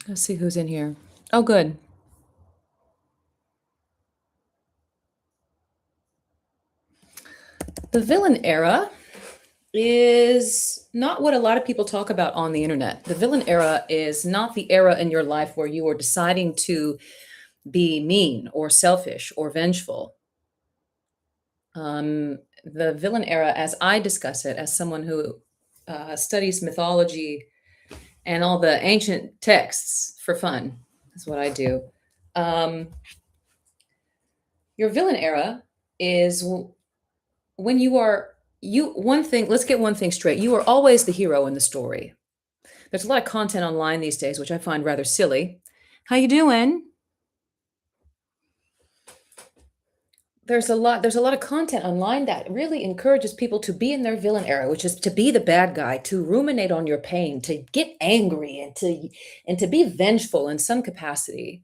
Let's see who's in here. Oh, good. The villain era is not what a lot of people talk about on the internet. The villain era is not the era in your life where you are deciding to be mean or selfish or vengeful. The villain era, as I discuss it, as someone who studies mythology and all the ancient texts for fun, is what I do. Um, your villain era is when you are you one thing. Let's get one thing straight. You are always the hero in the story. There's a lot of content online these days, which I find rather silly. How you doing? There's a lot of content online that really encourages people to be in their villain era, which is to be the bad guy, to ruminate on your pain, to get angry and to be vengeful in some capacity.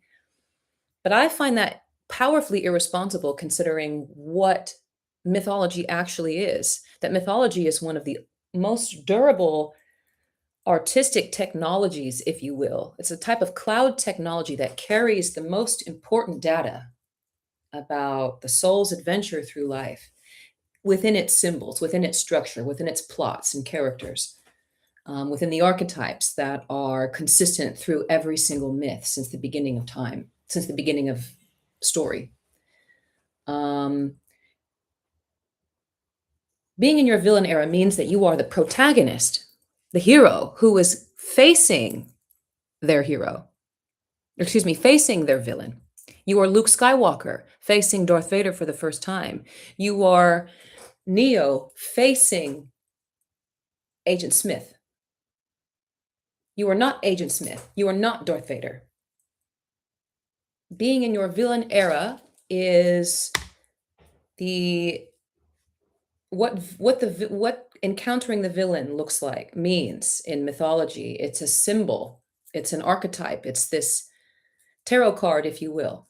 But I find that powerfully irresponsible considering what mythology actually is. That mythology is one of the most durable artistic technologies, if you will. It's a type of cloud technology that carries the most important data about the soul's adventure through life within its symbols, within its structure, within its plots and characters, within the archetypes that are consistent through every single myth since the beginning of time, since the beginning of story. Um, Being in your villain era means that you are the protagonist, the hero who is facing their hero, excuse me, facing their villain. You are Luke Skywalker facing Darth Vader for the first time. You are Neo facing Agent Smith. You are not Agent Smith. You are not Darth Vader. Being in your villain era is the what encountering the villain looks like means in mythology. It's a symbol. It's an archetype. It's this tarot card, if you will,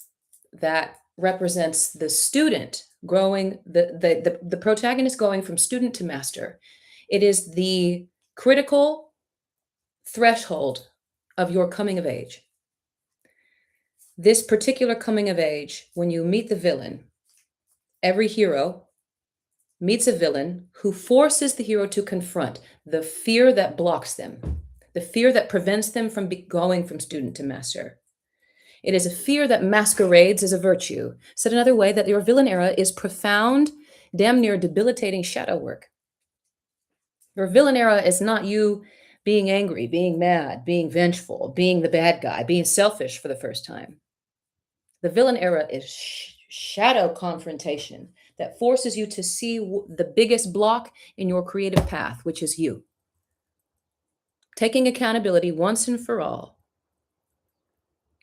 that represents the student growing the protagonist going from student to master. It is the critical threshold of your coming of age. This particular coming of age, when you meet the villain, every hero meets a villain who forces the hero to confront the fear that blocks them, the fear that prevents them from going from student to master. It is a fear that masquerades as a virtue. Said another way, that your villain era is profound, damn near debilitating shadow work. Your villain era is not you being angry, being mad, being vengeful, being the bad guy, being selfish for the first time. The villain era is shadow confrontation that forces you to see the biggest block in your creative path, which is you. Taking accountability once and for all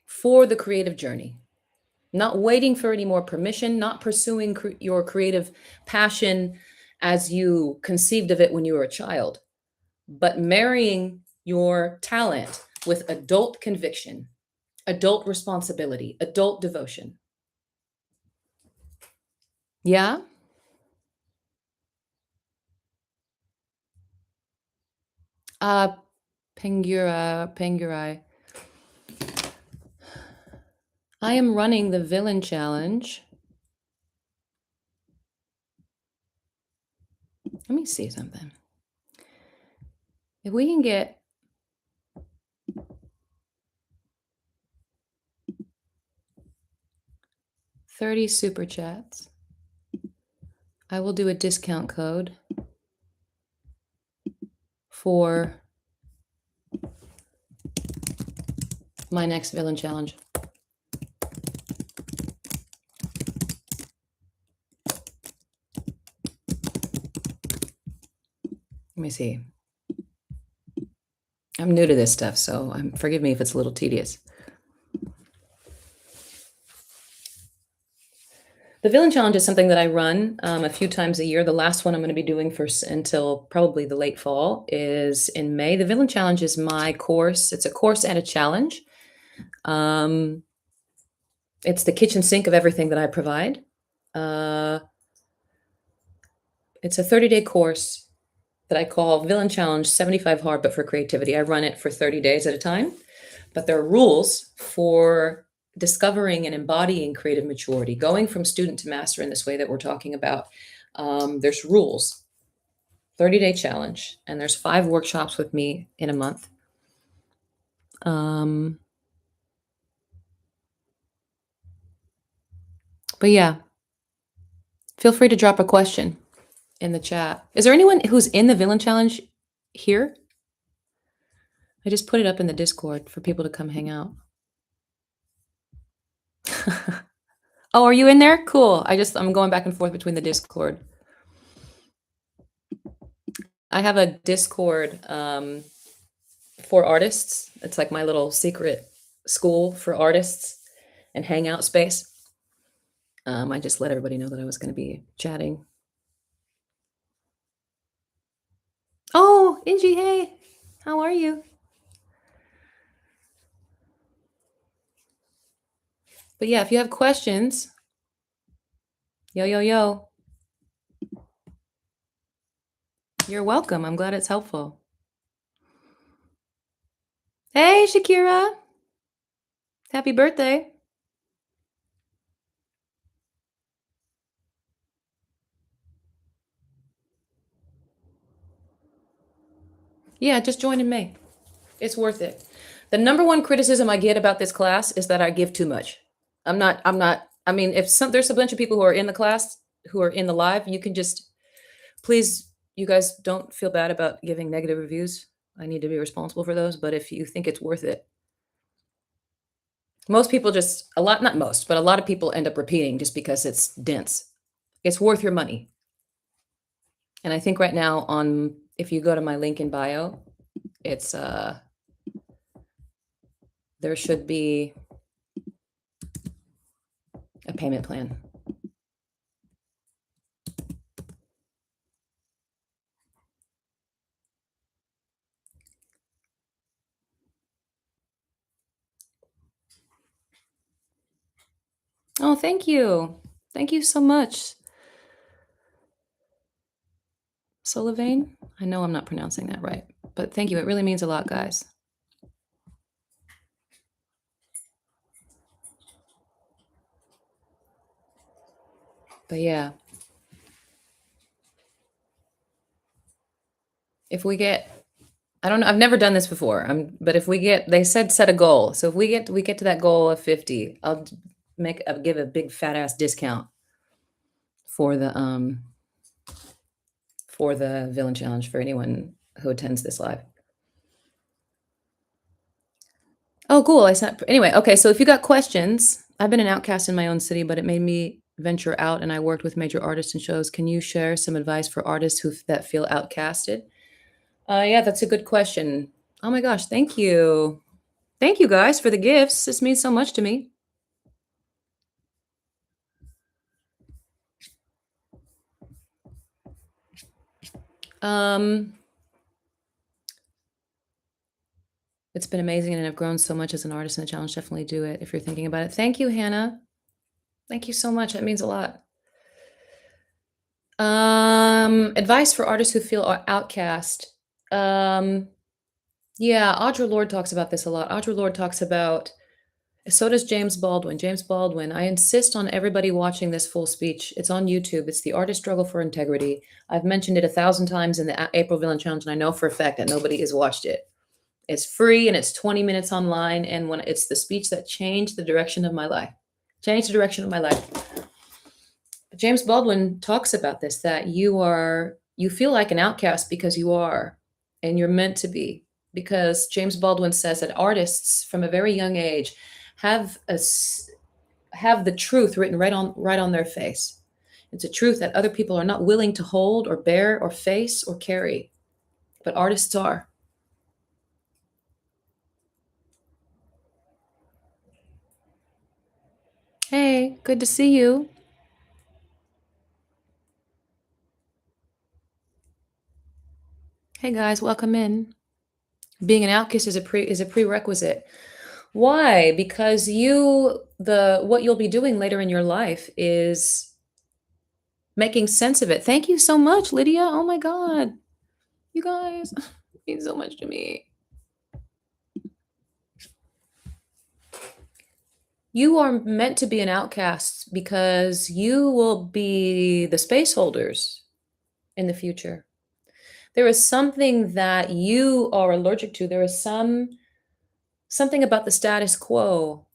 for the creative journey, not waiting for any more permission, not pursuing your creative passion as you conceived of it when you were a child, but marrying your talent with adult conviction, adult responsibility, adult devotion. Yeah? Uh, Pengurai. I am running the villain challenge. Let me see something. If we can get 30 super chats, I will do a discount code for my next villain challenge. Let me see. I'm new to this stuff, so forgive me if it's a little tedious. The villain challenge is something that I run a few times a year. The last one I'm going to be doing for until probably the late fall is in May. The villain challenge is my course. It's a course and a challenge. Um, it's the kitchen sink of everything that I provide. It's a 30-day course that I call Villain Challenge 75 Hard, but for creativity. I run it for 30 days at a time. but there are rules for discovering and embodying creative maturity, going from student to master in this way that we're talking about. There's rules, 30-day challenge, and there's 5 workshops with me in a month. Um, but yeah, feel free to drop a question in the chat. Is there anyone who's in the Villain Challenge here? I just put it up in the Discord for people to come hang out. Oh, are you in there? Cool. I'm going back and forth between the Discord. I have a Discord for artists. It's like my little secret school for artists and hangout space. I just let everybody know that I was going to be chatting. Oh, Ingie, hey, how are you? But yeah, if you have questions, yo. You're welcome. I'm glad it's helpful. Hey, Shakira. Happy birthday. Yeah, just join in May. It's worth it. The number one criticism I get about this class is that I give too much. I mean, there's a bunch of people who are in the class, who are in the live, you can just, please, you guys don't feel bad about giving negative reviews. I need to be responsible for those, but if you think it's worth it. Most people not most, but a lot of people end up repeating just because it's dense. It's worth your money. And I think right now if you go to my link in bio, it's, there should be a payment plan. Oh, thank you. Thank you so much. Solivane? I know I'm not pronouncing that right, but thank you. It really means a lot, guys. But yeah. If we get, I don't know, I've never done this before. But if we get, they said set a goal. So if we get to that goal of 50, I'll give a big fat ass discount for the Villain Challenge for anyone who attends this live. Oh, cool. Anyway, okay. So if you got questions, I've been an outcast in my own city, but it made me venture out and I worked with major artists and shows. Can you share some advice for artists that feel outcasted? Yeah, that's a good question. Oh my gosh. Thank you. Thank you guys for the gifts. This means so much to me. It's been amazing and I've grown so much as an artist in the challenge. Definitely do it if you're thinking about it. Thank you, Hannah. Thank you so much. That means a lot. Advice for artists who feel outcast. Yeah, Audre Lorde talks about this a lot. Audre Lorde talks about, so does James Baldwin. James Baldwin, I insist on everybody watching this full speech. It's on YouTube. It's The Artist Struggle for Integrity. I've mentioned it 1,000 times in the April Villain Challenge, and I know for a fact that nobody has watched it. It's free and it's 20 minutes online. And when it's the speech that changed the direction of my life, But James Baldwin talks about this, that you feel like an outcast because you are, and you're meant to be, because James Baldwin says that artists from a very young age have the truth written right on their face. It's a truth that other people are not willing to hold or bear or face or carry, but artists are. Hey, good to see you. Hey guys, welcome in. Being an outcast is a prerequisite. Why? Because what you'll be doing later in your life is making sense of it. Thank you so much, Lydia. Oh my God. You guys mean so much to me. You are meant to be an outcast because you will be the space holders in the future. There is something that you are allergic to. There is something about the status quo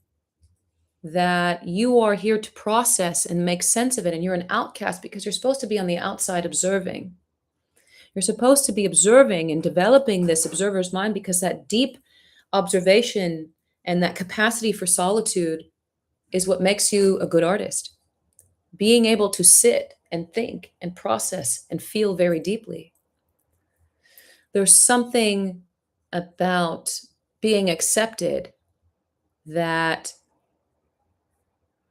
that you are here to process and make sense of it, and you're an outcast because you're supposed to be on the outside observing. You're supposed to be observing and developing this observer's mind because that deep observation and that capacity for solitude is what makes you a good artist. Being able to sit and think and process and feel very deeply. There's something about being accepted that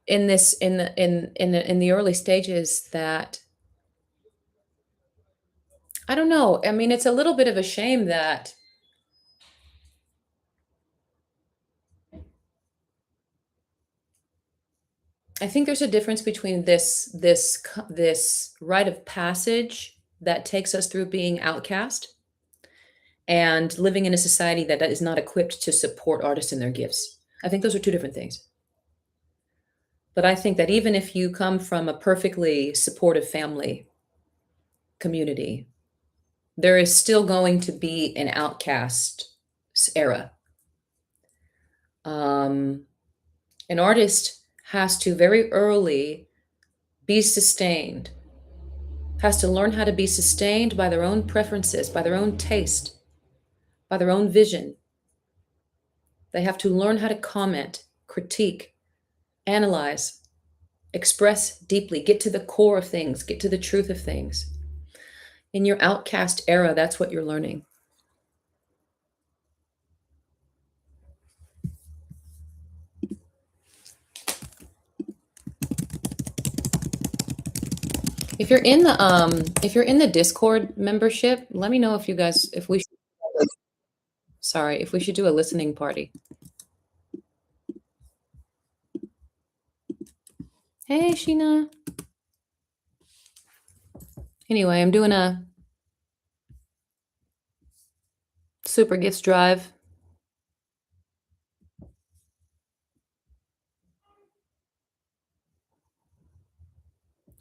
in this in the early stages that I don't know. I mean, it's a little bit of a shame that I think there's a difference between this rite of passage that takes us through being outcast and living in a society that is not equipped to support artists in their gifts. I think those are two different things. But I think that even if you come from a perfectly supportive family community, there is still going to be an outcast era. An artist has to very early be sustained, has to learn how to be sustained by their own preferences, by their own taste, by their own vision. They have to learn how to comment, critique, analyze, express deeply, get to the core of things, get to the truth of things. In your outcast era, that's what you're learning. If you're in the Discord membership, let me know if you guys if we sorry, if we should do a listening party. Hey, Sheena. Anyway, I'm doing a super gifts drive.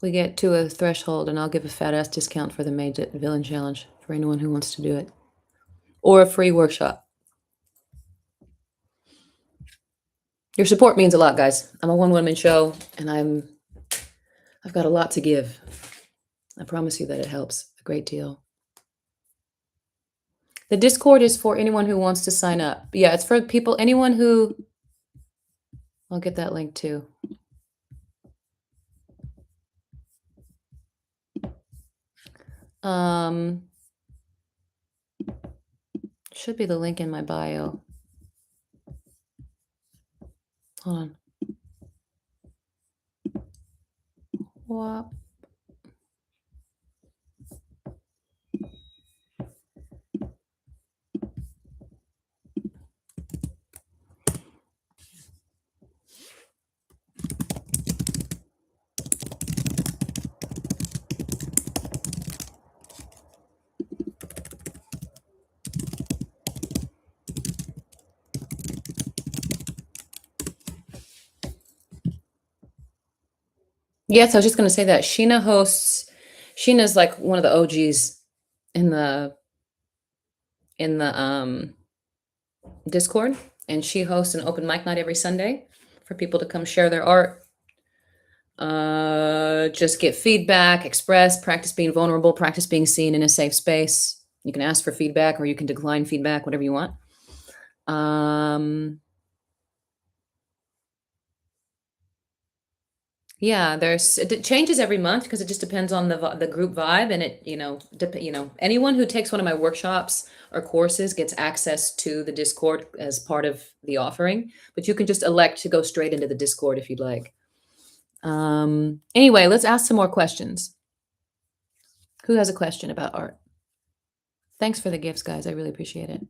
We get to a threshold and I'll give a fat ass discount for the Made It Villain Challenge for anyone who wants to do it. Or a free workshop. Your support means a lot, guys. I'm a one-woman show and I've got a lot to give. I promise you that it helps a great deal. The Discord is for anyone who wants to sign up. Yeah, it's for people, anyone who, I'll get that link too. Should be the link in my bio. Hold on. What? Yes, I was just going to say that Sheena's like one of the OGs in the Discord, and she hosts an open mic night every Sunday for people to come share their art, just get feedback, express, practice being vulnerable, practice being seen in a safe space. You can ask for feedback or you can decline feedback, whatever you want. Yeah, it changes every month because it just depends on the group vibe, and it anyone who takes one of my workshops or courses gets access to the Discord as part of the offering, but you can just elect to go straight into the Discord if you'd like. Anyway, let's ask some more questions. Who has a question about art? Thanks for the gifts, guys. I really appreciate it.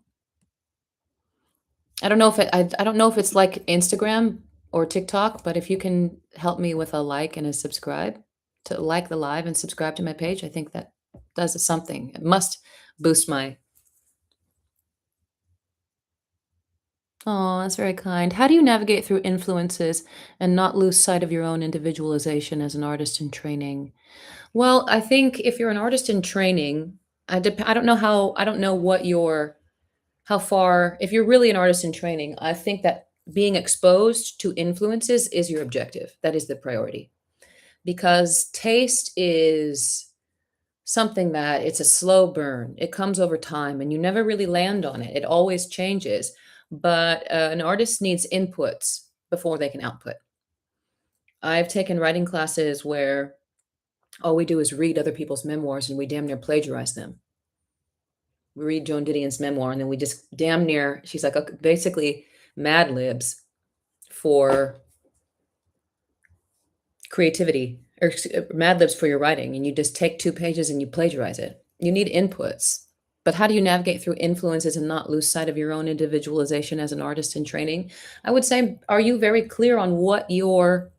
I don't know if it's like Instagram or TikTok, but if you can help me with a like and a subscribe, to like the live and subscribe to my page, I think that does something. It must boost my Oh, that's very kind. How do you navigate through influences and not lose sight of your own individualization as an artist in training? Well, I think if you're an artist in training, I don't know I don't know what your how far if you're really an artist in training, I think that being exposed to influences is your objective. That is the priority. Because taste is something that it's a slow burn. It comes over time and you never really land on it. It always changes. But an artist needs inputs before they can output. I've taken writing classes where all we do is read other people's memoirs and we damn near plagiarize them. We read Joan Didion's memoir and then we just damn near, she's like, okay, basically Mad Libs for creativity or Mad Libs for your writing. And you just take 2 pages and you plagiarize it. You need inputs. But how do you navigate through influences and not lose sight of your own individualization as an artist in training? I would say, are you very clear on what your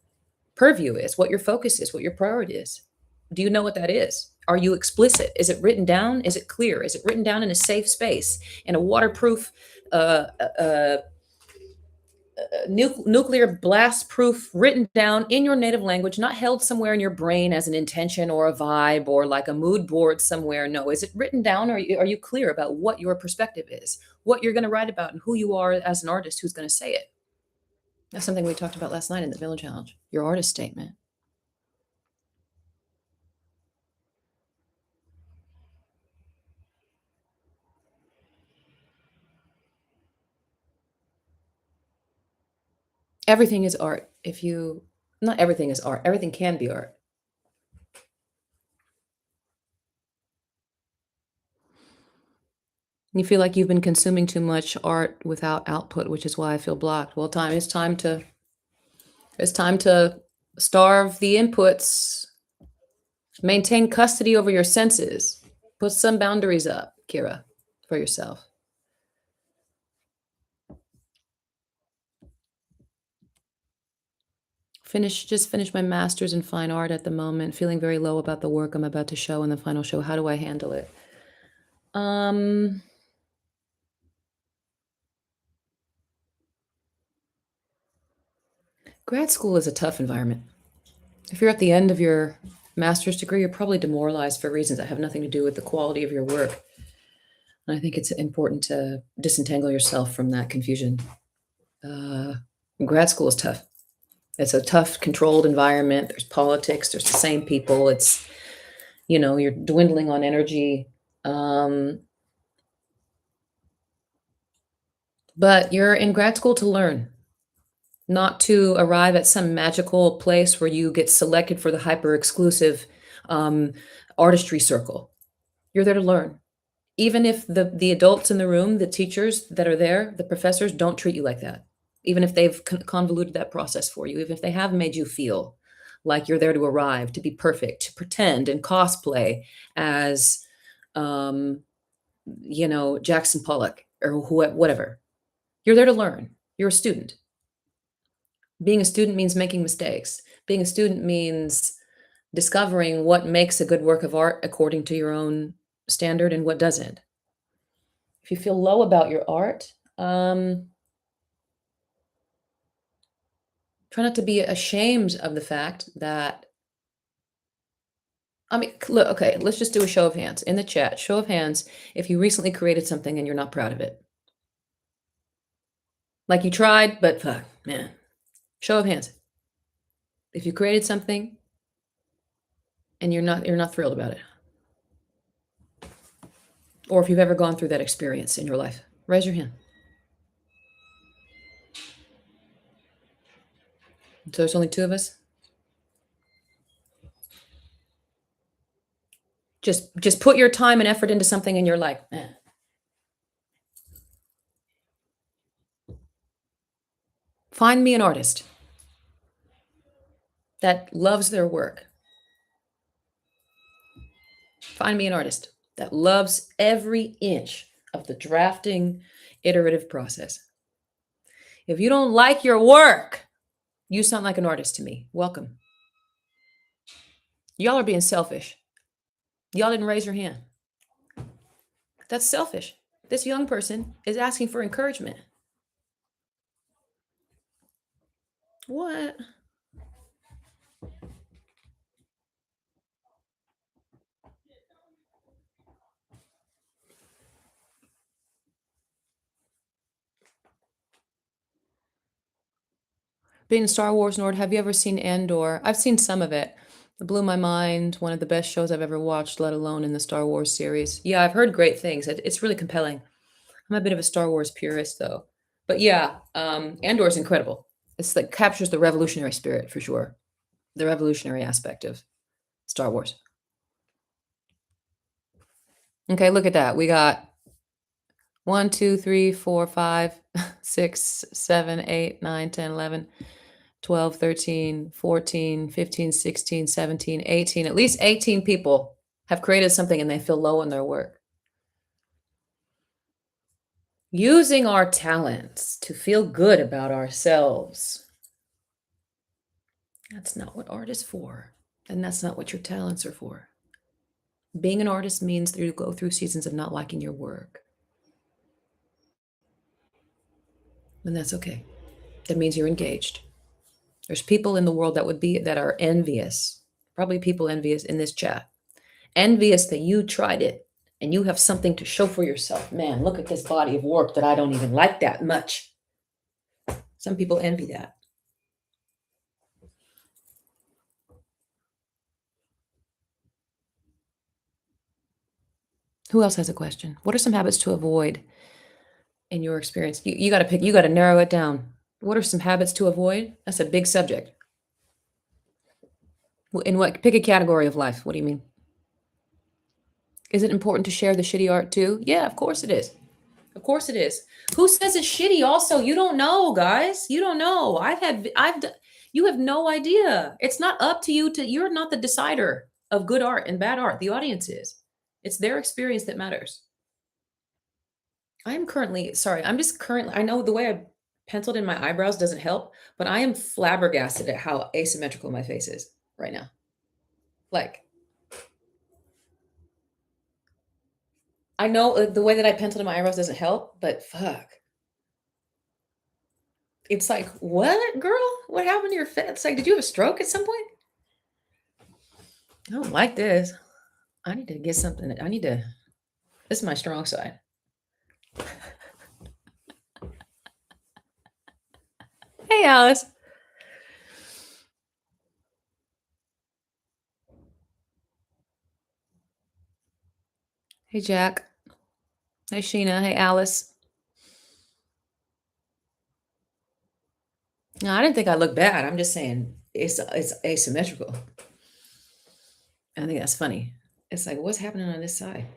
purview is, what your focus is, what your priority is? Do you know what that is? Are you explicit? Is it written down? Is it clear? Is it written down in a safe space, in a waterproof, nuclear blast proof, written down in your native language, not held somewhere in your brain as an intention or a vibe or like a mood board somewhere? No, is it written down, or are you clear about what your perspective is, what you're going to write about, and who you are as an artist who's going to say it? That's something we talked about last night in the Village Challenge. Your artist statement. Everything is art. If you Not everything is art. Everything can be art. You feel like you've been consuming too much art without output, which is why I feel blocked. Well, it's time to starve the inputs, maintain custody over your senses. Put some boundaries up, Kira, for yourself. Just finish my master's in fine art at the moment. Feeling very low about the work I'm about to show in the final show. How do I handle it? Um, Grad school is a tough environment. If you're at the end of your master's degree, you're probably demoralized for reasons that have nothing to do with the quality of your work. And I think it's important to disentangle yourself from that confusion. Uh, Grad school is tough. It's a tough, controlled environment. There's politics. There's the same people. You're dwindling on energy. Um, but you're in grad school to learn, not to arrive at some magical place where you get selected for the hyper exclusive um, artistry circle. You're there to learn. Even if the adults in the room, the teachers that are there, the professors don't treat you like that. Even if they've convoluted that process for you, even if they have made you feel like you're there to arrive, to be perfect, to pretend and cosplay as, um, Jackson Pollock or whatever. You're there to learn. You're a student. Being a student means making mistakes. Being a student means discovering what makes a good work of art according to your own standard and what doesn't. If you feel low about your art, try not to be ashamed of the fact that, I mean, look, okay, let's just do a show of hands in the chat. Show of hands if you recently created something and you're not proud of it. Like you tried, but fuck, man. Show of hands. If you created something and you're not thrilled about it. Or if you've ever gone through that experience in your life, raise your hand. So there's only 2 of us. Just put your time and effort into something and you're like, eh. Find me an artist that loves their work. Find me an artist that loves every inch of the drafting iterative process. If you don't like your work, you sound like an artist to me. Welcome. Y'all are being selfish. Y'all didn't raise your hand. That's selfish. This young person is asking for encouragement. What? Being a Star Wars nerd, have you ever seen Andor? I've seen some of it. It blew my mind. One of the best shows I've ever watched, let alone in the Star Wars series. Yeah, I've heard great things. It's really compelling. I'm a bit of a Star Wars purist, though. But yeah, Andor is incredible. It's like captures the revolutionary spirit for sure. The revolutionary aspect of Star Wars. Okay, look at that. We got 1, 2, 3, 4, 5, 6, 7, 8, 9, 10, 11, 12, 13, 14, 15, 16, 17, 18. At least 18 people have created something and they feel low in their work. Using our talents to feel good about ourselves. That's not what art is for. And that's not what your talents are for. Being an artist means you go through seasons of not liking your work. And that's okay. That means you're engaged. There's people in the world that are envious. Probably people envious in this chat. Envious that you tried it and you have something to show for yourself. Man, look at this body of work that I don't even like that much. Some people envy that. Who else has a question? What are some habits to avoid in your experience? You got to pick, you got to narrow it down. What are some habits to avoid? That's a big subject. In what? Pick a category of life. What do you mean? Is it important to share the shitty art too? Yeah, of course it is. Of course it is. Who says it's shitty also? You don't know, guys. You don't know. You have no idea. It's not up to you you're not the decider of good art and bad art. The audience is. It's their experience that matters. I'm just currently, I know the way I penciled in my eyebrows doesn't help, but I am flabbergasted at how asymmetrical my face is right now. Like, I know the way that I penciled in my eyebrows doesn't help, but fuck. It's like, what, girl? What happened to your face? It's like, did you have a stroke at some point? I don't like this. I need to get something. This is my strong side. Hey, Alice. Hey, Jack. Hey, Sheena. Hey, Alice. No, I didn't think I looked bad. I'm just saying it's asymmetrical. I think that's funny. It's like, what's happening on this side?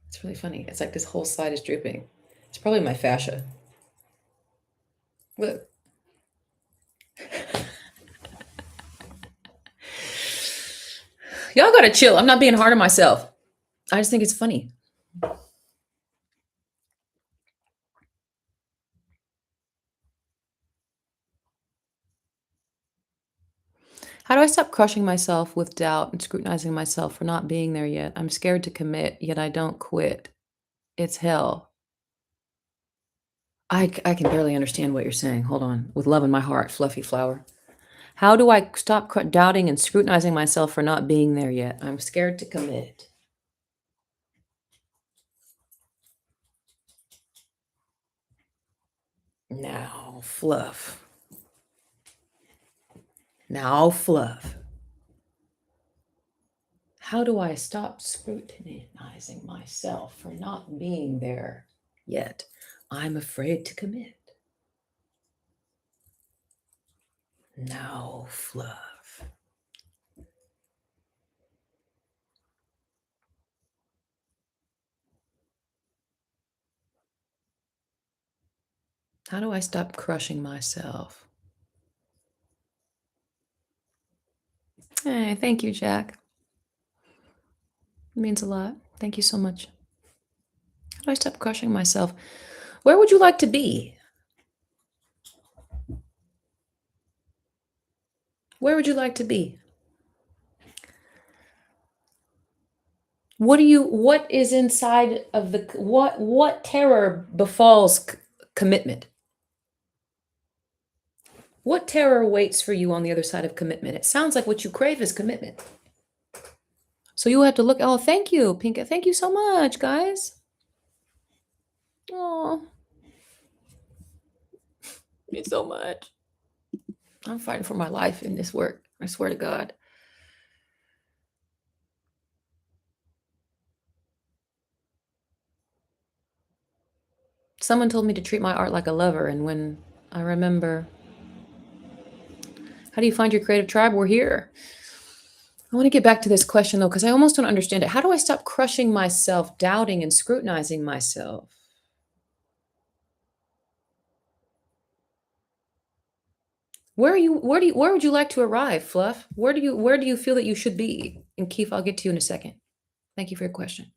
It's really funny. It's like this whole side is drooping. It's probably my fascia. Look. Y'all gotta chill. I'm not being hard on myself. I just think it's funny. How do I stop crushing myself with doubt and scrutinizing myself for not being there yet? I'm scared to commit, yet I don't quit. It's hell. I can barely understand what you're saying. Hold on. With love in my heart, fluffy flower. How do I stop doubting and scrutinizing myself for not being there yet? I'm scared to commit. Now, fluff. Now, fluff. How do I stop scrutinizing myself for not being there yet? I'm afraid to commit. Now, fluff. How do I stop crushing myself? Hey, thank you, Jack. It means a lot. Thank you so much. How do I stop crushing myself? Where would you like to be? Where would you like to be? What is inside of the, what terror befalls commitment? What terror waits for you on the other side of commitment? It sounds like what you crave is commitment. So you have to look. Oh, thank you, Pinka. Thank you so much, guys. Oh, me so much. I'm fighting for my life in this work. I swear to God. Someone told me to treat my art like a lover, and when I remember, how do you find your creative tribe? We're here. I want to get back to this question though, because I almost don't understand it. How do I stop crushing myself, doubting and scrutinizing myself? Where would you like to arrive, Fluff? Where do you feel that you should be? And Keith, I'll get to you in a second. Thank you for your question.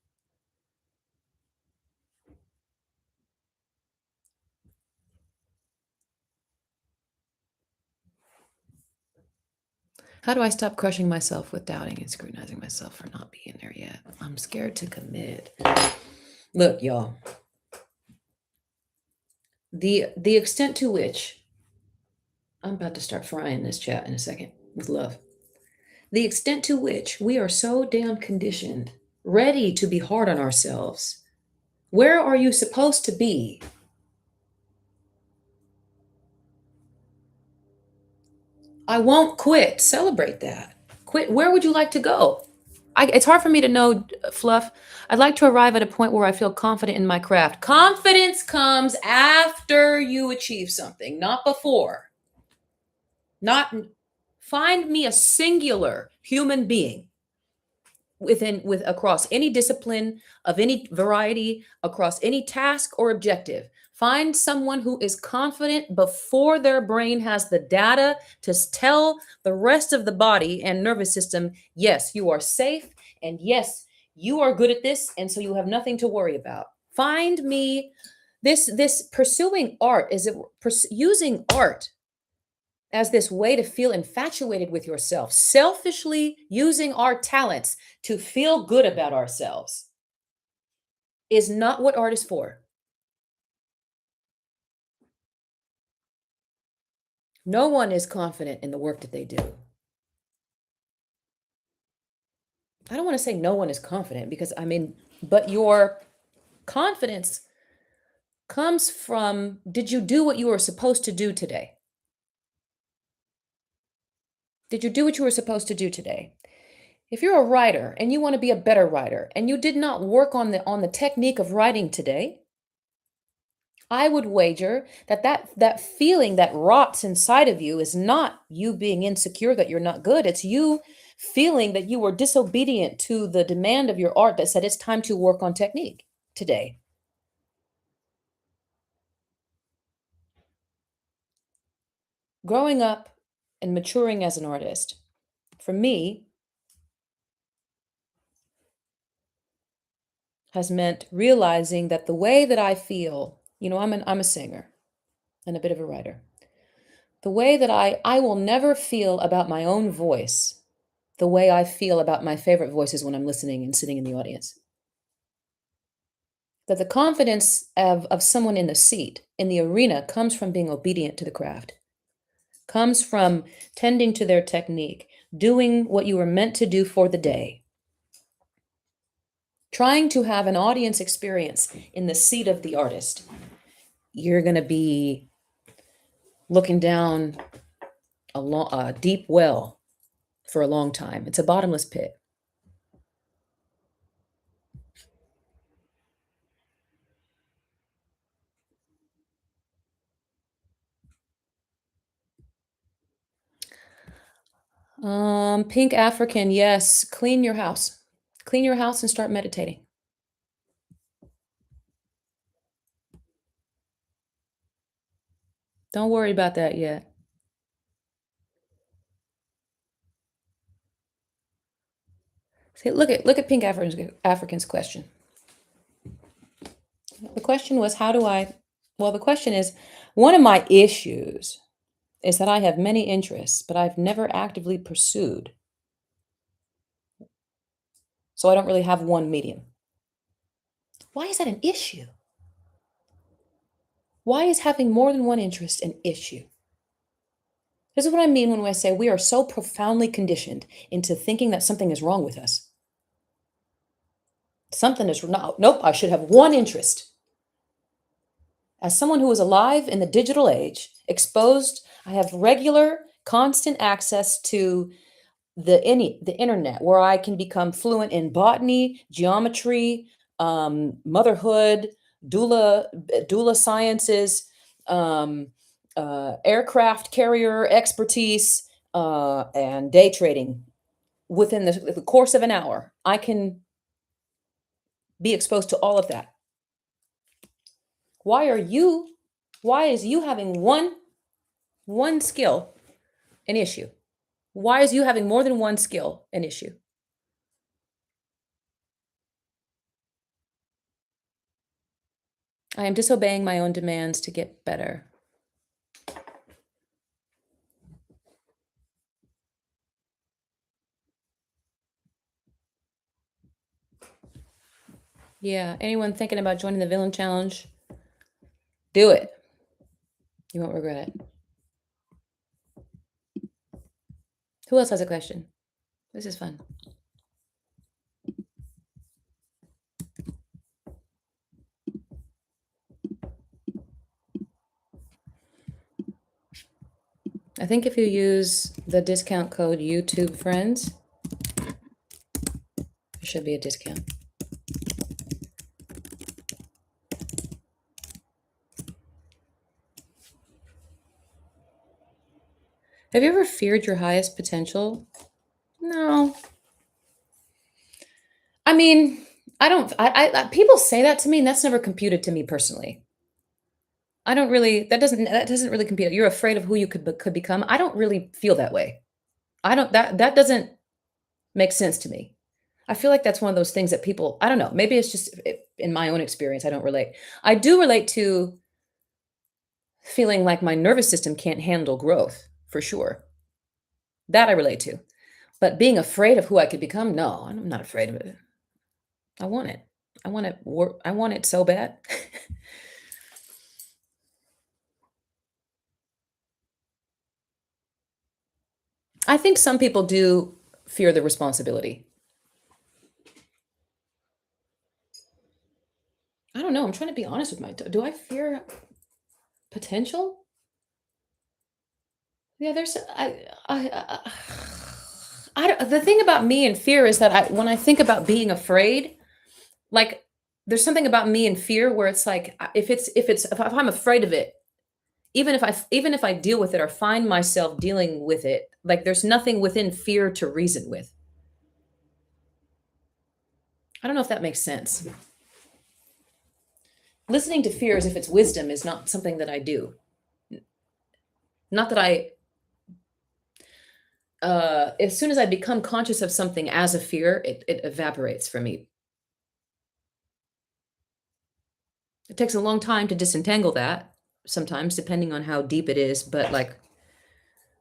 How do I stop crushing myself with doubting and scrutinizing myself for not being there yet? I'm scared to commit. Look, y'all. The extent to which I'm about to start frying this chat in a second with love. The extent to which we are so damn conditioned, ready to be hard on ourselves. Where are you supposed to be? I won't quit. Celebrate that. Quit. Where would you like to go? It's hard for me to know, Fluff. I'd like to arrive at a point where I feel confident in my craft. Confidence comes after you achieve something, not before. Not find me a singular human being with across any discipline of any variety, across any task or objective. Find someone who is confident before their brain has the data to tell the rest of the body and nervous system, yes, you are safe, and yes, you are good at this, and so you have nothing to worry about. Find me this pursuing art, is it using art as this way to feel infatuated with yourself, selfishly using our talents to feel good about ourselves, is not what art is for. No one is confident in the work that they do. I don't want to say no one is confident because but your confidence comes from, did you do what you were supposed to do today? Did you do what you were supposed to do today? If you're a writer and you want to be a better writer and you did not work on the technique of writing today, I would wager that feeling that rots inside of you is not you being insecure that you're not good. It's you feeling that you were disobedient to the demand of your art that said it's time to work on technique today. Growing up and maturing as an artist, for me, has meant realizing that the way that I feel, I'm a singer and a bit of a writer. The way that I will never feel about my own voice the way I feel about my favorite voices when I'm listening and sitting in the audience. That the confidence of someone in the seat, in the arena, comes from being obedient to the craft, comes from tending to their technique, doing what you were meant to do for the day, trying to have an audience experience in the seat of the artist. You're going to be looking down a deep well for a long time. It's a bottomless pit. Pink African, yes. Clean your house. Clean your house and start meditating. Don't worry about that yet. See, look at Pink African's question. The question was, the question is, one of my issues is that I have many interests, but I've never actively pursued So I don't really have one medium. Why is that an issue? Why is having more than one interest an issue? This is what I mean when I say we are so profoundly conditioned into thinking that something is wrong with us. Something is no, nope, I should have one interest. As someone who is alive in the digital age, exposed, I have regular, constant access to the internet where I can become fluent in botany, geometry, motherhood, doula sciences, um, aircraft carrier expertise, and day trading within the course of an hour. I can be exposed to all of that. Why are you? Why is you having one skill an issue? Why is you having more than one skill an issue? I am disobeying my own demands to get better. Yeah, anyone thinking about joining the villain challenge? Do it. You won't regret it. Who else has a question? This is fun. I think if you use the discount code YouTube Friends, there should be a discount. Have you ever feared your highest potential? No. I mean, I don't. People say that to me, and that's never computed to me personally. I don't really. That doesn't really compute. You're afraid of who you could become. I don't really feel that way. I don't. That doesn't make sense to me. I feel like that's one of those things that people. I don't know. Maybe it's just in my own experience. I don't relate. I do relate to feeling like my nervous system can't handle growth for sure. That I relate to. But being afraid of who I could become, no, I'm not afraid of it. I want it. I want it. I want it so bad. I think some people do fear the responsibility. I don't know. I'm trying to be honest with my. Do I fear potential? Yeah, there's. The thing about me and fear is that when I think about being afraid, like there's something about me and fear where it's like if I'm afraid of it, even if I deal with it or find myself dealing with it, like there's nothing within fear to reason with. I don't know if that makes sense. Listening to fear as if it's wisdom is not something that I do. Not that I as soon as I become conscious of something as a fear, it evaporates from me. It takes a long time to disentangle that sometimes, depending on how deep it is. But like,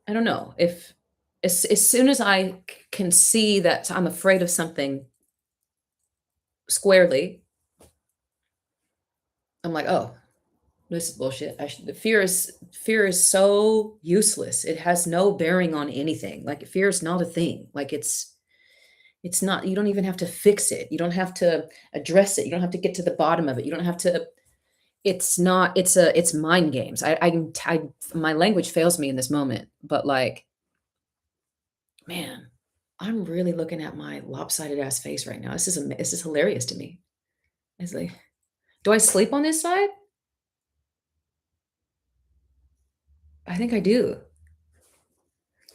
I don't know if as soon as can see that I'm afraid of something squarely, I'm like, oh, this is bullshit. The fear is so useless. It has no bearing on anything. Like fear is not a thing. Like it's not. You don't even have to fix it. You don't have to address it. You don't have to get to the bottom of it. You don't have to. It's not. It's mind games. My language fails me in this moment. But like, man, I'm really looking at my lopsided ass face right now. This is hilarious to me. It's like, do I sleep on this side? I think I do.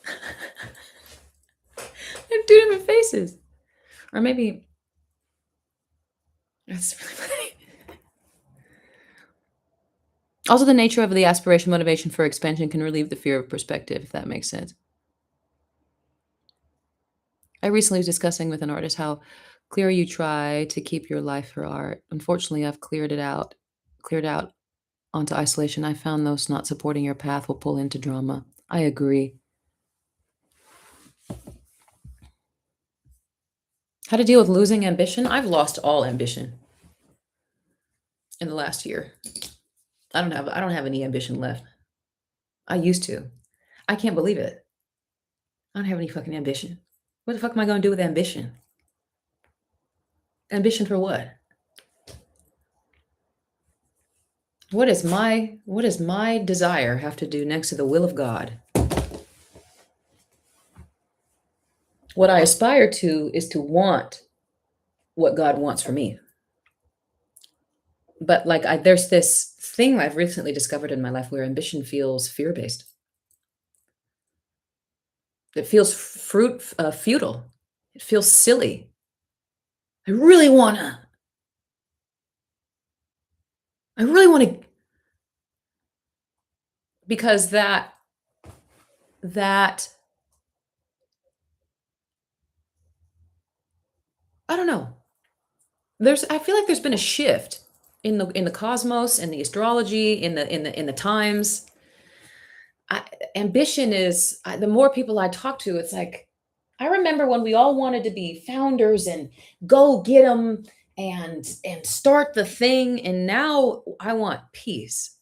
I have two different faces. Or maybe that's really funny. Also, the nature of the aspiration motivation for expansion can relieve the fear of perspective, if that makes sense. I recently was discussing with an artist how clear you try to keep your life for art. Unfortunately, I've cleared out onto isolation. I found those not supporting your path will pull into drama. I agree. How to deal with losing ambition? I've lost all ambition in the last year. I don't have any ambition left. I used to. I can't believe it. I don't have any fucking ambition. What the fuck am I going to do with ambition? Ambition for what? What does my desire have to do next to the will of God? What I aspire to is to want what God wants for me. But there's this thing I've recently discovered in my life where ambition feels fear-based. It feels futile. It feels silly. I really wanna. I really wanna, because that I don't know. I feel like there's been a shift in the cosmos, in the astrology, in the times. I, ambition is the more people I talk to, it's like I remember when we all wanted to be founders and go get them and start the thing, and now I want peace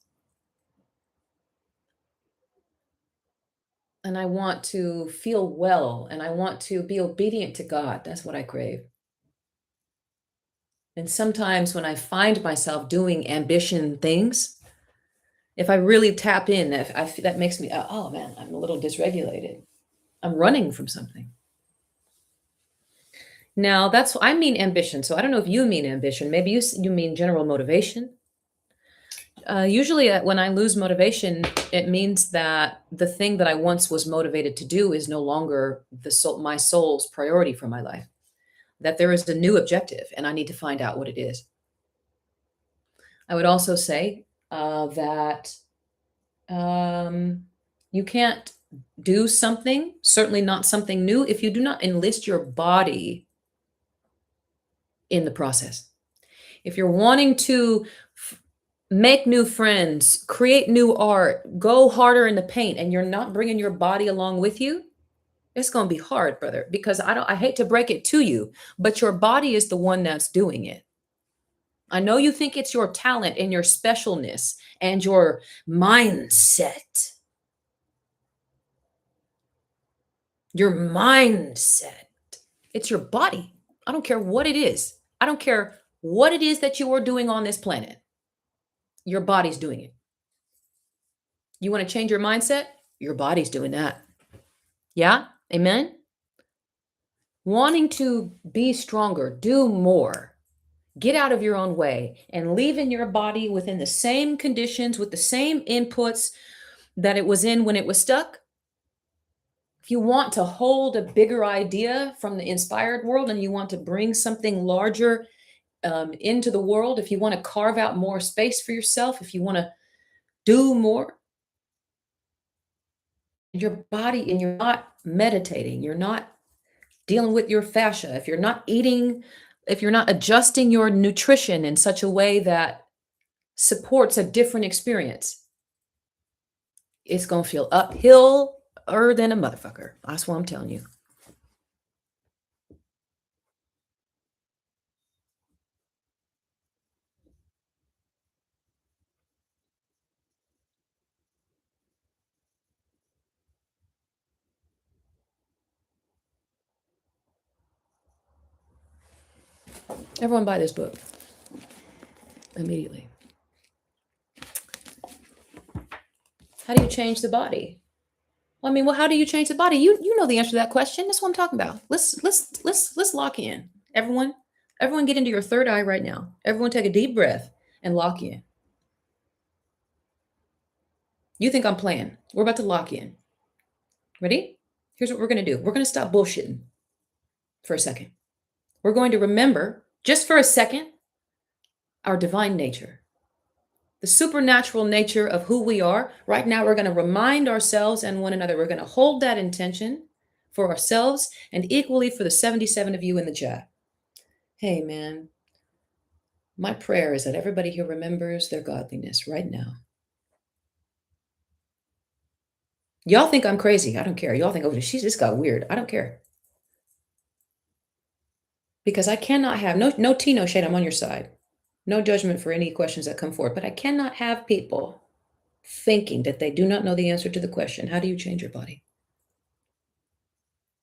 and I want to feel well and I want to be obedient to God. That's what I crave. And sometimes when I find myself doing ambition things, if I really tap in, if that makes me, oh man, I'm a little dysregulated. I'm running from something. Now, that's I mean ambition. So I don't know if you mean ambition. Maybe you mean general motivation. Usually, when I lose motivation, it means that the thing that I once was motivated to do is no longer my soul's priority for my life. That there is a new objective, and I need to find out what it is. I would also say that you can't do something, certainly not something new, if you do not enlist your body in the process. If you're wanting to make new friends, create new art, go harder in the paint, and you're not bringing your body along with you, it's going to be hard, brother, because I hate to break it to you, but your body is the one that's doing it. I know you think it's your talent and your specialness and your mindset. Your mindset. It's your body. I don't care what it is. I don't care what it is that you are doing on this planet. Your body's doing it. You want to change your mindset? Your body's doing that. Yeah? Amen? Wanting to be stronger, do more, get out of your own way, and leave in your body within the same conditions, with the same inputs that it was in when it was stuck. If you want to hold a bigger idea from the inspired world and you want to bring something larger into the world, if you want to carve out more space for yourself, if you want to do more, your body, and you're not meditating, you're not dealing with your fascia, if you're not eating, if you're not adjusting your nutrition in such a way that supports a different experience, it's going to feel uphill than a motherfucker. That's what I'm telling you. Everyone buy this book immediately. How do you change the body? Well, I mean, well, how do you change the body? You know the answer to that question. That's what I'm talking about. Let's lock in. Everyone get into your third eye right now. Everyone take a deep breath and lock in. You think I'm playing. We're about to lock in. Ready? Here's what we're going to do. We're going to stop bullshitting for a second. We're going to remember, just for a second, our divine nature, the supernatural nature of who we are. Right now, we're going to remind ourselves and one another. We're going to hold that intention for ourselves and equally for the 77 of you in the chat. Hey, man, my prayer is that everybody here remembers their godliness right now. Y'all think I'm crazy. I don't care. Y'all think, oh, she's just got weird. I don't care. Because I cannot have no tea, no shade. I'm on your side. No judgment for any questions that come forward, but I cannot have people thinking that they do not know the answer to the question, how do you change your body?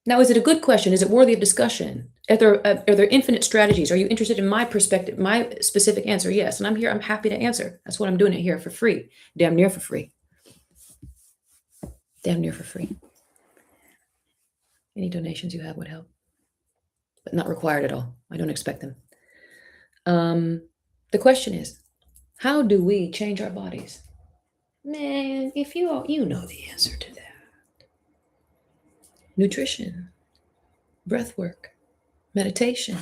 Now, is it a good question? Is it worthy of discussion? Are there infinite strategies? Are you interested in my perspective, my specific answer? Yes. And I'm here. I'm happy to answer. That's what I'm doing it here for free. Damn near for free. Damn near for free. Any donations you have would help, but not required at all. I don't expect them. The question is, how do we change our bodies? Man, if you know the answer to that. Nutrition, breath work, meditation,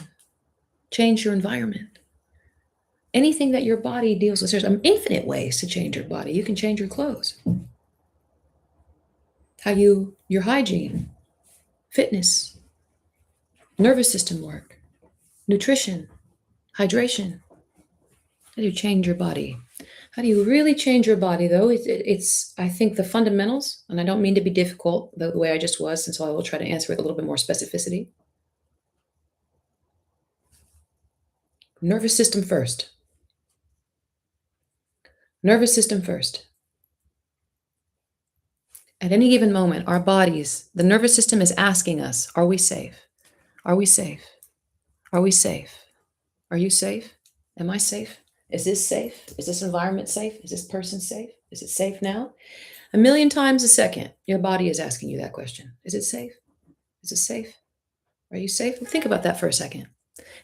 change your environment. Anything that your body deals with, there's infinite ways to change your body. You can change your clothes. Your hygiene, fitness, nervous system work, nutrition, hydration. How do you change your body? How do you really change your body, though? It's I think, the fundamentals, and I don't mean to be difficult the way I just was, and so I will try to answer with a little bit more specificity. Nervous system first. Nervous system first. At any given moment, our bodies, the nervous system is asking us, are we safe? Are we safe? Are we safe? Are you safe? Am I safe? Is this safe? Is this environment safe? Is this person safe? Is it safe now? A million times a second, your body is asking you that question. Is it safe? Is it safe? Are you safe? Think about that for a second.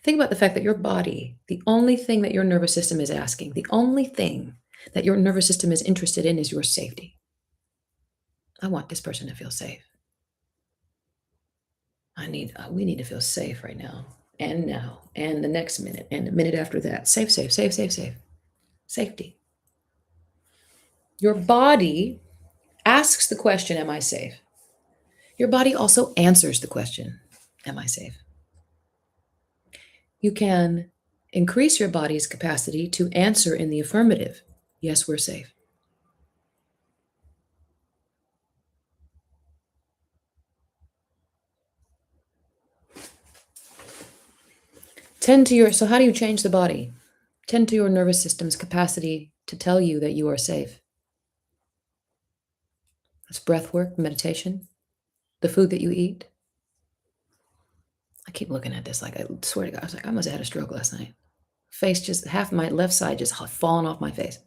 Think about the fact that your body, the only thing that your nervous system is asking, the only thing that your nervous system is interested in is your safety. I want this person to feel safe. We need to feel safe right now, and now, and the next minute, and the minute after that. Safe, safe, safe, safe, safe. Safety. Your body asks the question, am I safe? Your body also answers the question, am I safe? You can increase your body's capacity to answer in the affirmative. Yes, we're safe. So how do you change the body? Tend to your nervous system's capacity to tell you that you are safe. That's breath work, meditation, the food that you eat. I keep looking at this like, I swear to God, I was like, I must have had a stroke last night. Face just, half my left side just falling off my face.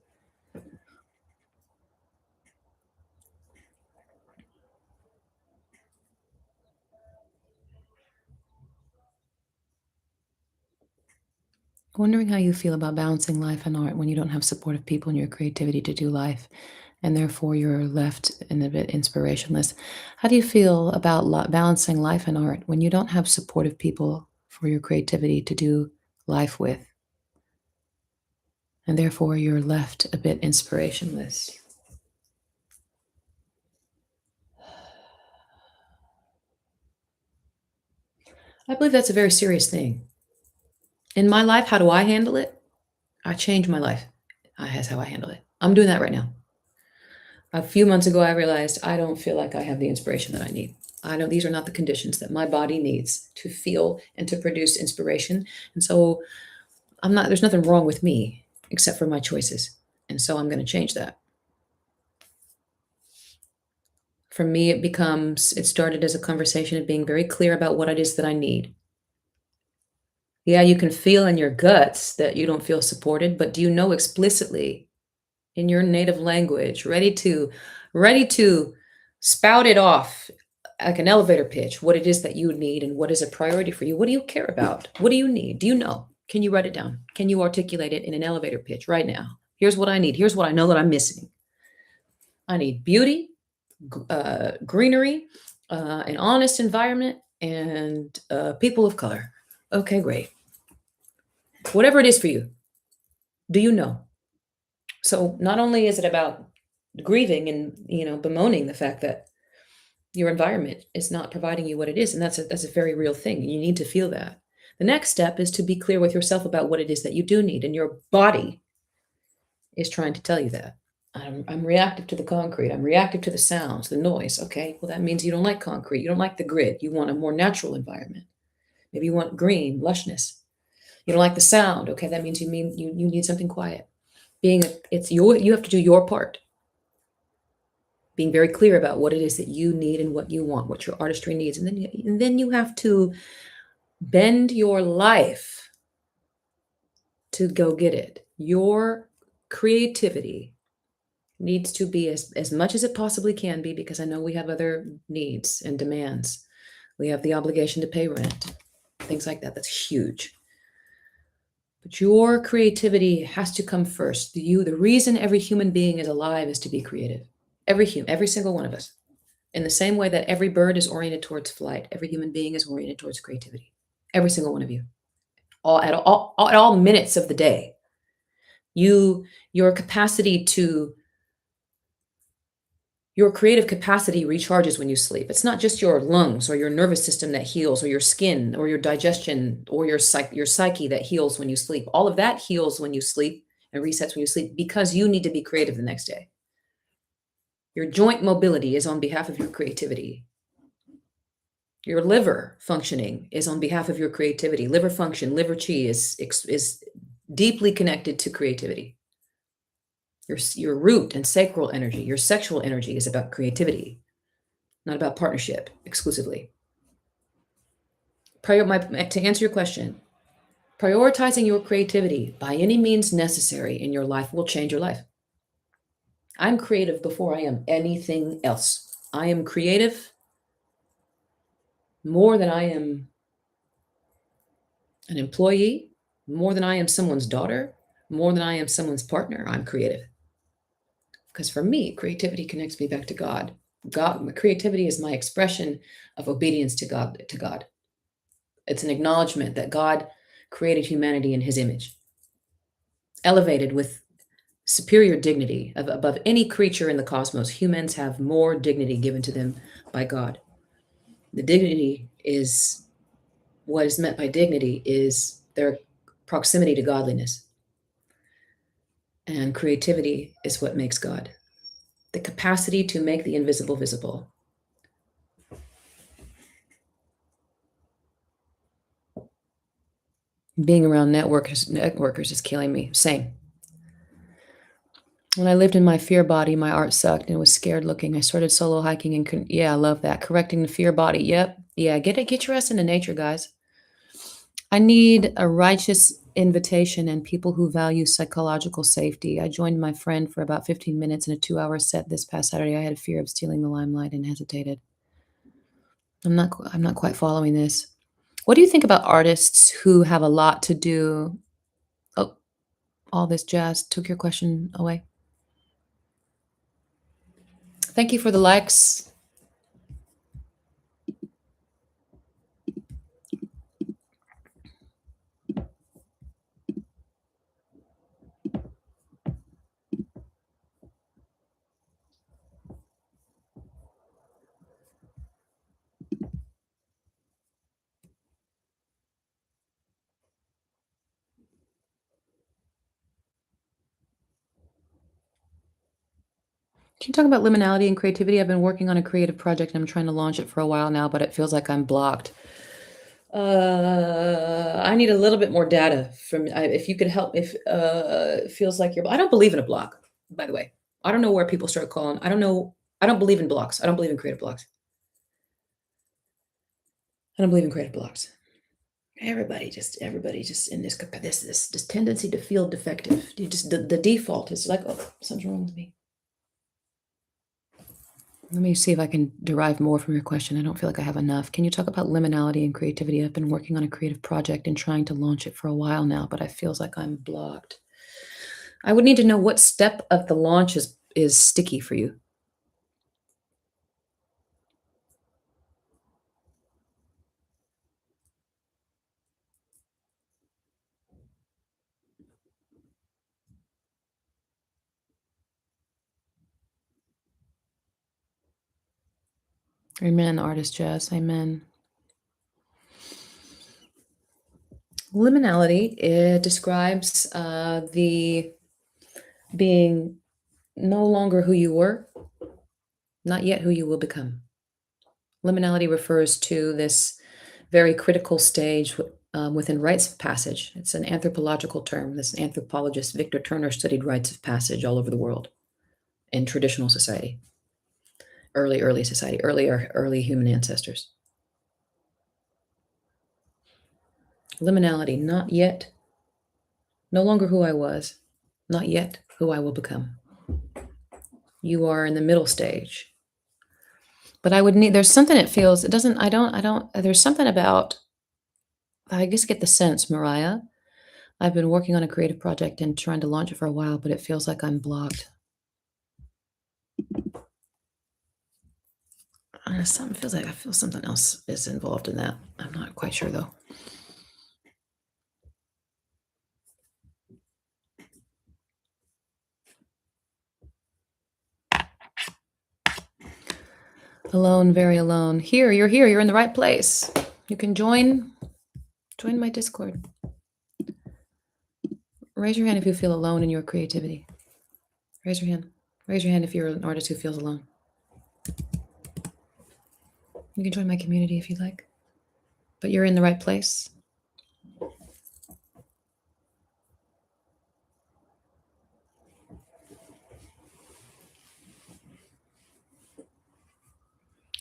Wondering how you feel about balancing life and art when you don't have supportive people in your creativity to do life, and therefore you're left in a bit inspirationless. How do you feel about balancing life and art when you don't have supportive people for your creativity to do life with, and therefore you're left a bit inspirationless? I believe that's a very serious thing. In my life, how do I handle it? I change my life. That's how I handle it. I'm doing that right now. A few months ago, I realized I don't feel like I have the inspiration that I need. I know these are not the conditions that my body needs to feel and to produce inspiration. And so there's nothing wrong with me except for my choices. And so I'm going to change that. For me, it started as a conversation of being very clear about what it is that I need. Yeah, you can feel in your guts that you don't feel supported, but do you know explicitly in your native language, ready to spout it off like an elevator pitch, what it is that you need and what is a priority for you? What do you care about? What do you need? Do you know? Can you write it down? Can you articulate it in an elevator pitch right now? Here's what I need. Here's what I know that I'm missing. I need beauty, greenery, an honest environment, and people of color. Okay, great. Whatever it is for you, do you know? So not only is it about grieving and bemoaning the fact that your environment is not providing you what it is, and that's a very real thing. You need to feel that. The next step is to be clear with yourself about what it is that you do need, and your body is trying to tell you that. I'm reactive to the concrete. I'm reactive to the sounds, the noise. Okay, well, that means you don't like concrete. You don't like the grid. You want a more natural environment. Maybe you want green, lushness. You don't like the sound. Okay, that means you need something quiet. It's you have to do your part. Being very clear about what it is that you need and what you want, what your artistry needs, and then you have to bend your life to go get it. Your creativity needs to be as much as it possibly can be, because I know we have other needs and demands. We have the obligation to pay rent, things like that. That's huge. But your creativity has to come first. The reason every human being is alive is to be creative. Every single one of us. In the same way that every bird is oriented towards flight, every human being is oriented towards creativity. Every single one of you. At all minutes of the day. Your capacity to Your creative capacity recharges when you sleep. It's not just your lungs or your nervous system that heals, or your skin or your digestion or your psyche that heals when you sleep. All of that heals when you sleep and resets when you sleep, because you need to be creative the next day. Your joint mobility is on behalf of your creativity. Your liver functioning is on behalf of your creativity. Liver function, liver chi is deeply connected to creativity. Your root and sacral energy, your sexual energy is about creativity, not about partnership exclusively. To answer your question, prioritizing your creativity by any means necessary in your life will change your life. I'm creative before I am anything else. I am creative more than I am an employee, more than I am someone's daughter, more than I am someone's partner. I'm creative. Because for me, creativity connects me back to God. Creativity is my expression of obedience to God. It's an acknowledgement that God created humanity in his image, elevated with superior dignity above any creature in the cosmos. Humans have more dignity given to them by God. The dignity is what is meant by dignity is their proximity to godliness. And creativity is what makes God. The capacity to make the invisible visible. Being around networkers is killing me. Same. When I lived in my fear body, my art sucked and was scared looking. I started solo hiking and yeah, I love that. Correcting the fear body. Yep. Yeah, get your ass into nature, guys. I need a righteous invitation and people who value psychological safety. I joined my friend for about 15 minutes in a 2-hour set this past Saturday. I had a fear of stealing the limelight and hesitated. I'm not quite following this. What do you think about artists who have a lot to do? Oh, all this jazz took your question away. Thank you for the likes. Can you talk about liminality and creativity? I've been working on a creative project and I'm trying to launch it for a while now, but it feels like I'm blocked. I need a little bit more data if you could help. If it feels like I don't believe in a block, by the way. I don't know where people start calling. I don't know. I don't believe in blocks. I don't believe in creative blocks. I don't believe in creative blocks. Everybody just in this tendency to feel defective. The default is like, oh, something's wrong with me. Let me see if I can derive more from your question. I don't feel like I have enough. Can you talk about liminality and creativity? I've been working on a creative project and trying to launch it for a while now, but it feels like I'm blocked. I would need to know what step of the launch is sticky for you. Amen, artist jazz. Amen. Liminality, it describes the being no longer who you were, not yet who you will become. Liminality refers to this very critical stage within rites of passage. It's an anthropological term. This anthropologist, Victor Turner, studied rites of passage all over the world in traditional society, early society, early human ancestors. Liminality, not yet, no longer who I was, not yet who I will become. You are in the middle stage. But I would need, there's something it feels, it doesn't, I don't, there's something about, I just get the sense, Mariah. I've been working on a creative project and trying to launch it for a while, but it feels like I'm blocked. Something feels like I feel something else is involved in that. I'm not quite sure though. Alone, very alone. Here, you're in the right place. You can join my Discord. Raise your hand if you feel alone in your creativity. Raise your hand. Raise your hand if you're an artist who feels alone. You can join my community if you'd like. But you're in the right place.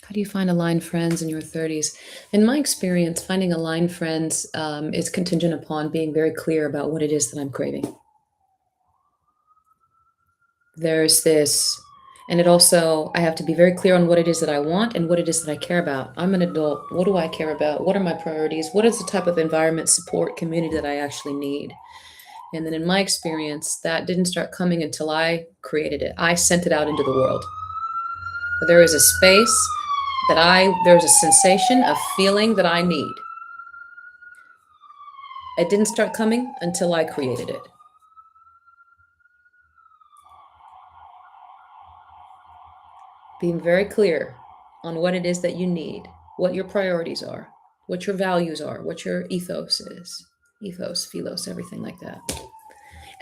How do you find aligned friends in your 30s? In my experience, finding aligned friends is contingent upon being very clear about what it is that I'm craving. There's this, and it also, I have to be very clear on what it is that I want and what it is that I care about. I'm an adult. What do I care about? What are my priorities? What is the type of environment, support, community that I actually need? And then in my experience, that didn't start coming until I created it. I sent it out into the world. There is a space there's a sensation of feeling that I need. It didn't start coming until I created it. Being very clear on what it is that you need, what your priorities are, what your values are, what your ethos is. Ethos, philos, everything like that.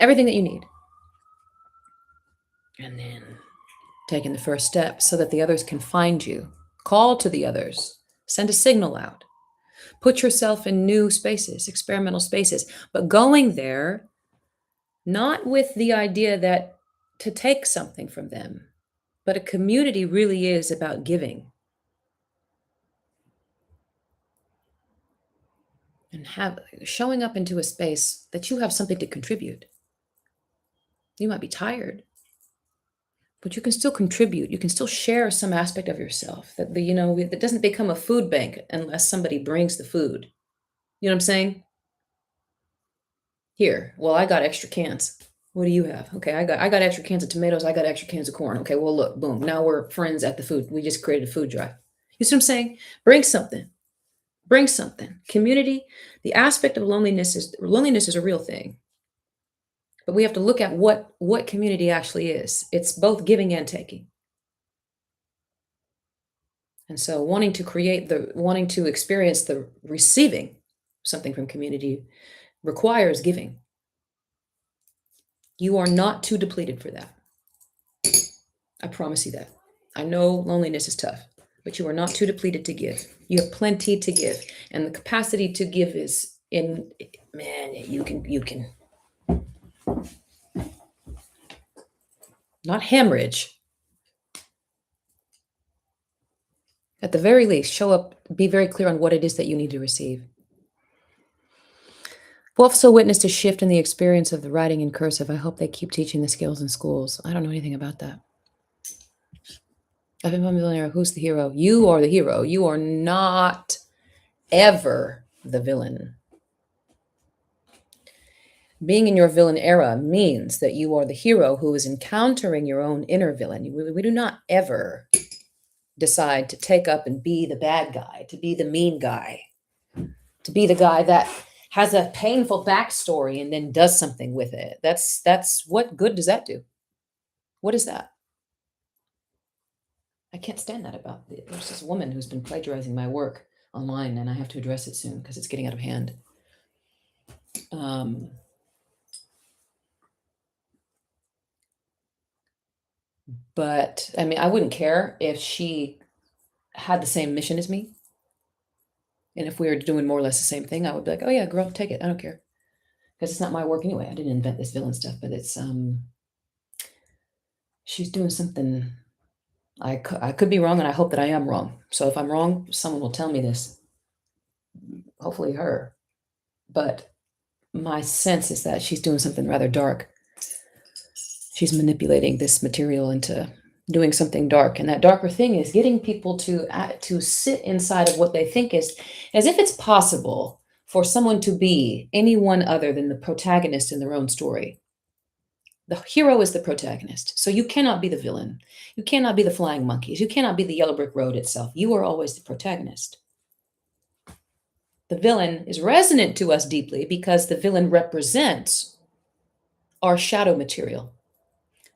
Everything that you need. And then taking the first step so that the others can find you. Call to the others. Send a signal out. Put yourself in new spaces, experimental spaces. But going there, not with the idea that to take something from them, but a community really is about giving. And showing up into a space that you have something to contribute. You might be tired, but you can still contribute. You can still share some aspect of yourself that doesn't become a food bank unless somebody brings the food. You know what I'm saying? Here, well, I got extra cans. What do you have? Okay, I got extra cans of tomatoes. I got extra cans of corn. Okay, well, look, boom. Now we're friends at the food. We just created a food drive. You see what I'm saying? Bring something. Bring something. Community. The aspect of loneliness is a real thing. But we have to look at what community actually is. It's both giving and taking. And so wanting to experience the receiving something from community requires giving. You are not too depleted for that. I promise you that. I know loneliness is tough, but you are not too depleted to give. You have plenty to give. And the capacity to give is you can not hemorrhage. At the very least, show up, be very clear on what it is that you need to receive. I've also witnessed a shift in the experience of the writing in cursive. I hope they keep teaching the skills in schools. I don't know anything about that. I've been familiar. Who's the hero? You are the hero. You are not ever the villain. Being in your villain era means that you are the hero who is encountering your own inner villain. We do not ever decide to take up and be the bad guy, to be the mean guy, to be the guy that has a painful backstory and then does something with it. That's what good does that do? What is that? I can't stand that about it. There's this woman who's been plagiarizing my work online, and I have to address it soon because it's getting out of hand. But I mean, I wouldn't care if she had the same mission as me. And if we were doing more or less the same thing, I would be like, oh yeah, girl, take it. I don't care. Because it's not my work anyway. I didn't invent this villain stuff, but it's she's doing something. I could be wrong, and I hope that I am wrong. So if I'm wrong, someone will tell me this. Hopefully her. But my sense is that she's doing something rather dark. She's manipulating this material into doing something dark, and that darker thing is getting people to sit inside of what they think is, as if it's possible for someone to be anyone other than the protagonist in their own story. The hero is the protagonist, so you cannot be the villain. You cannot be the flying monkeys. You cannot be the yellow brick road itself. You are always the protagonist. The villain is resonant to us deeply because the villain represents our shadow material.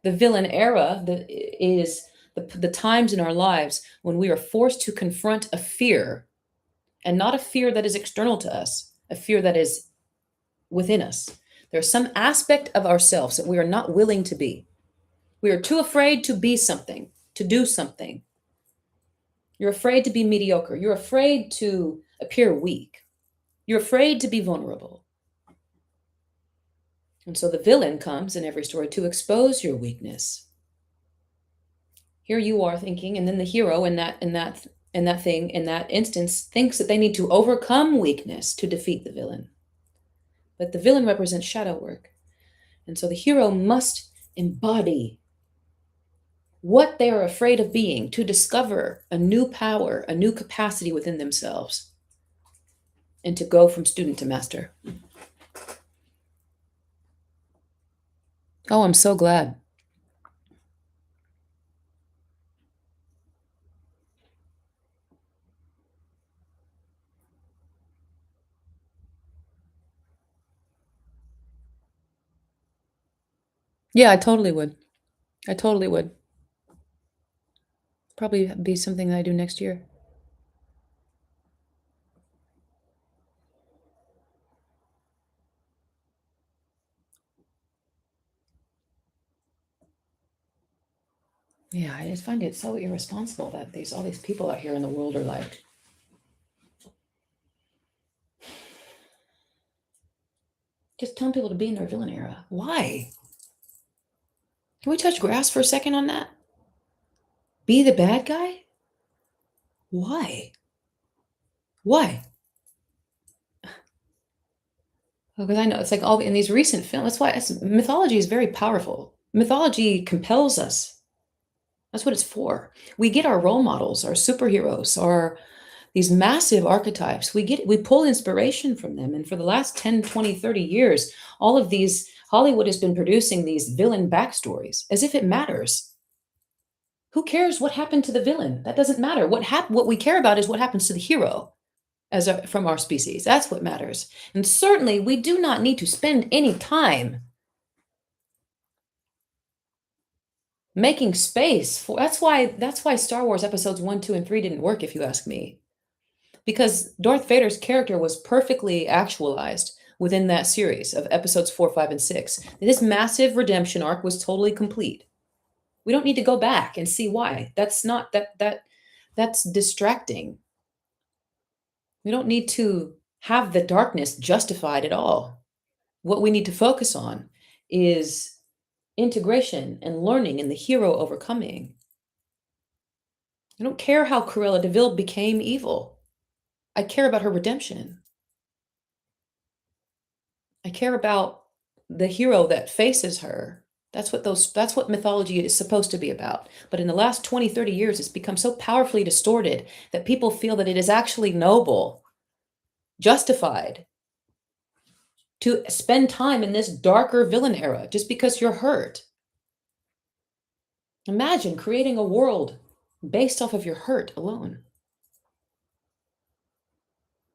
The villain era is the times in our lives when we are forced to confront a fear, and not a fear that is external to us, a fear that is within us. There's some aspect of ourselves that we are not willing to be. We are too afraid to be something, to do something. You're afraid to be mediocre. You're afraid to appear weak. You're afraid to be vulnerable. And so the villain comes in every story to expose your weakness. Here you are thinking, and then the hero in that instance thinks that they need to overcome weakness to defeat the villain. But the villain represents shadow work. And so the hero must embody what they are afraid of being to discover a new power, a new capacity within themselves, and to go from student to master. Oh, I'm so glad. Yeah, I totally would. I totally would. Probably be something that I do next year. Yeah, I just find it so irresponsible that all these people out here in the world are like, just telling people to be in their villain era. Why? Can we touch grass for a second on that? Be the bad guy? Why? Why? Because I know it's like all in these recent films. That's why mythology is very powerful. Mythology compels us. That's what it's for. We get our role models, our superheroes, our these massive archetypes. We pull inspiration from them. And for the last 10, 20, 30 years, all of these Hollywood has been producing these villain backstories as if it matters. Who cares what happened to the villain? That doesn't matter. What we care about is what happens to the hero from our species. That's what matters. And certainly we do not need to spend any time making space for that's why Star Wars episodes 1, 2, and 3 didn't work, if you ask me. Because Darth Vader's character was perfectly actualized within that series of episodes 4, 5, and 6. His massive redemption arc was totally complete. We don't need to go back and see why. That's distracting. We don't need to have the darkness justified at all. What we need to focus on is integration and learning and the hero overcoming. I don't care how Cruella de Vil became evil. I care about her redemption. I care about the hero that faces her. That's what mythology is supposed to be about. But in the last 20, 30 years, it's become so powerfully distorted that people feel that it is actually noble, justified to spend time in this darker villain era just because you're hurt. Imagine creating a world based off of your hurt alone.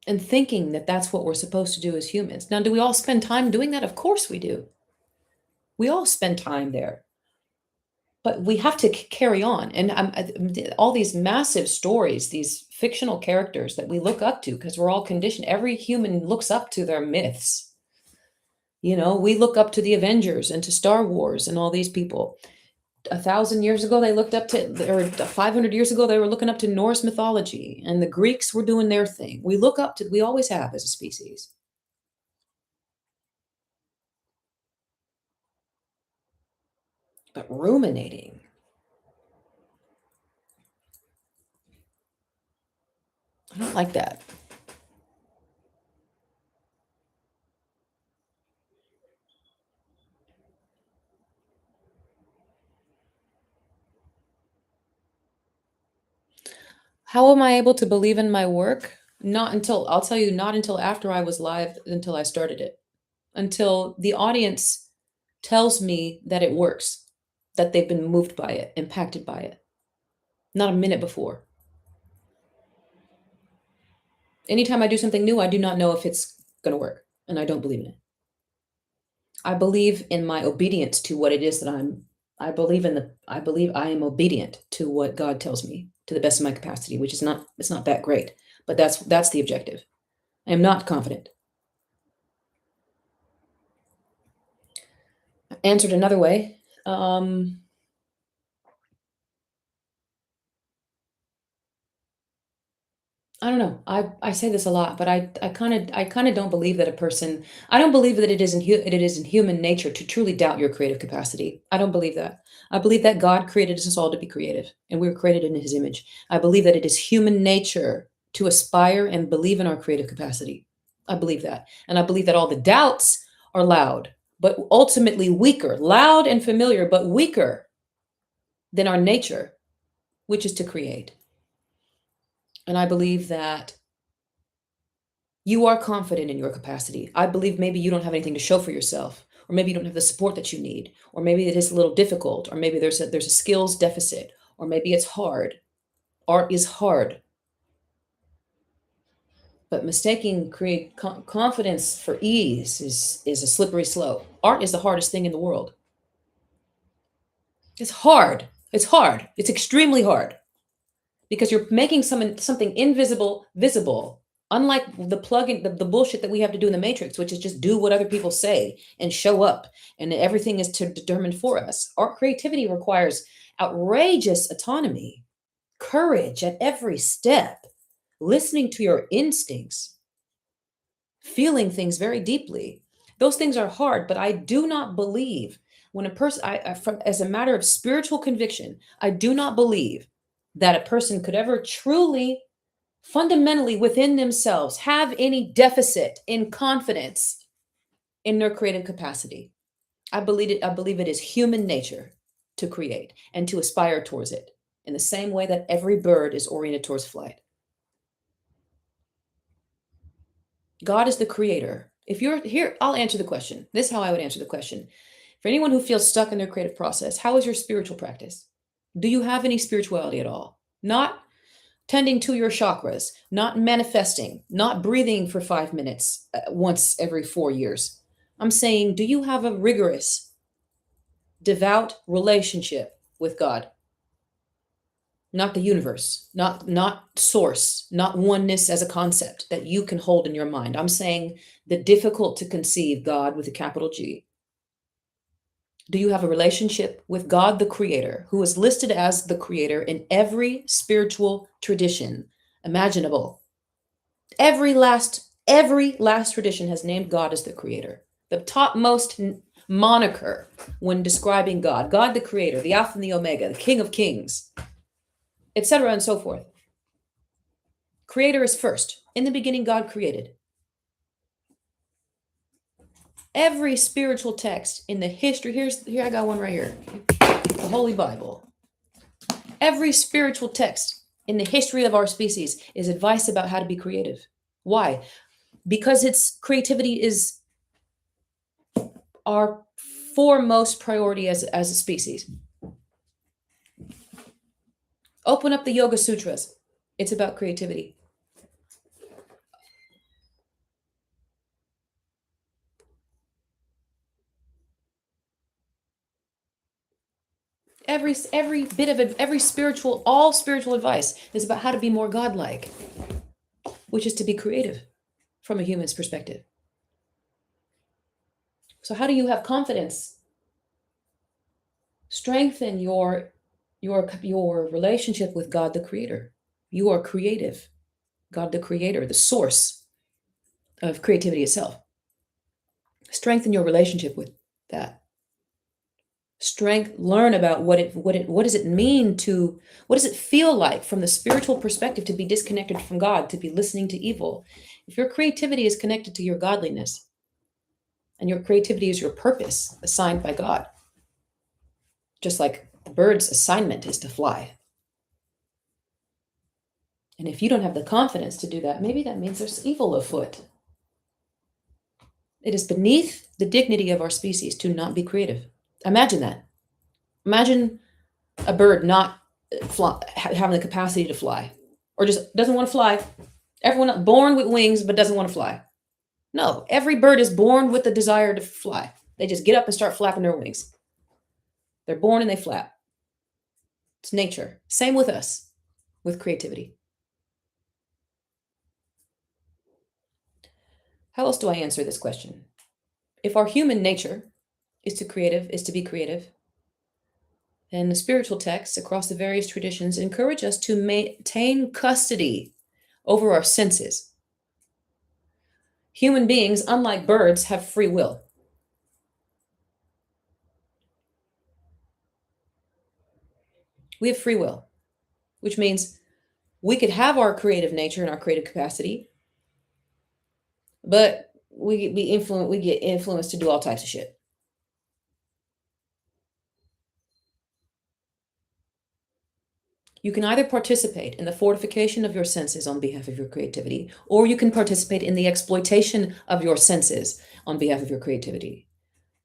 And thinking that that's what we're supposed to do as humans. Now, do we all spend time doing that? Of course we do. We all spend time there. But we have to carry on. And all these massive stories, these fictional characters that we look up to, because we're all conditioned. Every human looks up to their myths. We look up to the Avengers and to Star Wars and all these people. 1,000 years ago, they looked up to, or 500 years ago, they were looking up to Norse mythology, and the Greeks were doing their thing. We look up to, we always have as a species. But ruminating, I don't like that. How am I able to believe in my work? Not until, I'll tell you, not until after I was live, until I started it, until the audience tells me that it works, that they've been moved by it, impacted by it. Not a minute before. Anytime I do something new, I do not know if it's going to work, and I don't believe in it. I believe in my obedience to what it is that I believe in I believe I am obedient to what God tells me to the best of my capacity, which is not, it's not that great, but that's the objective. I am not confident. Answered another way. I don't know. I say this a lot, but I kind of don't believe that a person. I don't believe that it is in human nature to truly doubt your creative capacity. I don't believe that. I believe that God created us all to be creative, and we were created in His image. I believe that it is human nature to aspire and believe in our creative capacity. I believe that, and I believe that all the doubts are loud, but ultimately weaker, loud and familiar, but weaker than our nature, which is to create. And I believe that you are confident in your capacity. I believe maybe you don't have anything to show for yourself, or maybe you don't have the support that you need, or maybe it is a little difficult, or maybe there's a skills deficit, or maybe it's hard. Art is hard, but mistaking create confidence for ease is a slippery slope. Art is the hardest thing in the world. It's hard. It's hard. It's extremely hard because you're making something invisible visible. Unlike the plug-in, the bullshit that we have to do in the Matrix, which is just do what other people say and show up, and everything is determined for us. Our creativity requires outrageous autonomy, courage at every step, listening to your instincts, feeling things very deeply. Those things are hard, but I do not believe when a person, as a matter of spiritual conviction, I do not believe that a person could ever truly fundamentally within themselves have any deficit in confidence in their creative capacity. I believe it is human nature to create and to aspire towards it in the same way that every bird is oriented towards flight. God is the creator. If you're here, I'll answer the question. This is how I would answer the question. For anyone who feels stuck in their creative process, how is your spiritual practice? Do you have any spirituality at all? Not tending to your chakras, not manifesting, not breathing for 5 minutes once every 4 years. I'm saying, do you have a rigorous, devout relationship with God? Not the universe, not source, not oneness as a concept that you can hold in your mind. I'm saying the difficult to conceive God with a capital G. Do you have a relationship with God, the creator, who is listed as the creator in every spiritual tradition imaginable? Every last tradition has named God as the creator. The topmost moniker when describing God, God the creator, the Alpha and the Omega, the King of Kings, etc., and so forth. Creator is first. In the beginning, God created. Every spiritual text in the history, here I got one right here, the Holy Bible. Every spiritual text in the history of our species is advice about how to be creative. Why? Because its creativity is our foremost priority as a species. Open up the Yoga Sutras. It's about creativity. Every bit of it, all spiritual advice is about how to be more godlike, which is to be creative from a human's perspective. So how do you have confidence? Strengthen your relationship with God the Creator. You are creative. God the Creator, the source of creativity itself. Strengthen your relationship with that. Learn about what does it mean to, what does it feel like from the spiritual perspective to be disconnected from God, to be listening to evil. If your creativity is connected to your godliness, and your creativity is your purpose assigned by God, just like the bird's assignment is to fly. And if you don't have the confidence to do that, maybe that means there's evil afoot. It is beneath the dignity of our species to not be creative. Imagine that. Imagine a bird not having the capacity to fly, or just doesn't want to fly. Everyone born with wings but doesn't want to fly. No, every bird is born with the desire to fly. They just get up and start flapping their wings. They're born and they flap. It's nature. Same with us, with creativity. How else do I answer this question? If our human nature is to be creative, then the spiritual texts across the various traditions encourage us to maintain custody over our senses. Human beings, unlike birds, have free will. We have free will, which means we could have our creative nature and our creative capacity, but we get influenced to do all types of shit. You can either participate in the fortification of your senses on behalf of your creativity, or you can participate in the exploitation of your senses on behalf of your creativity.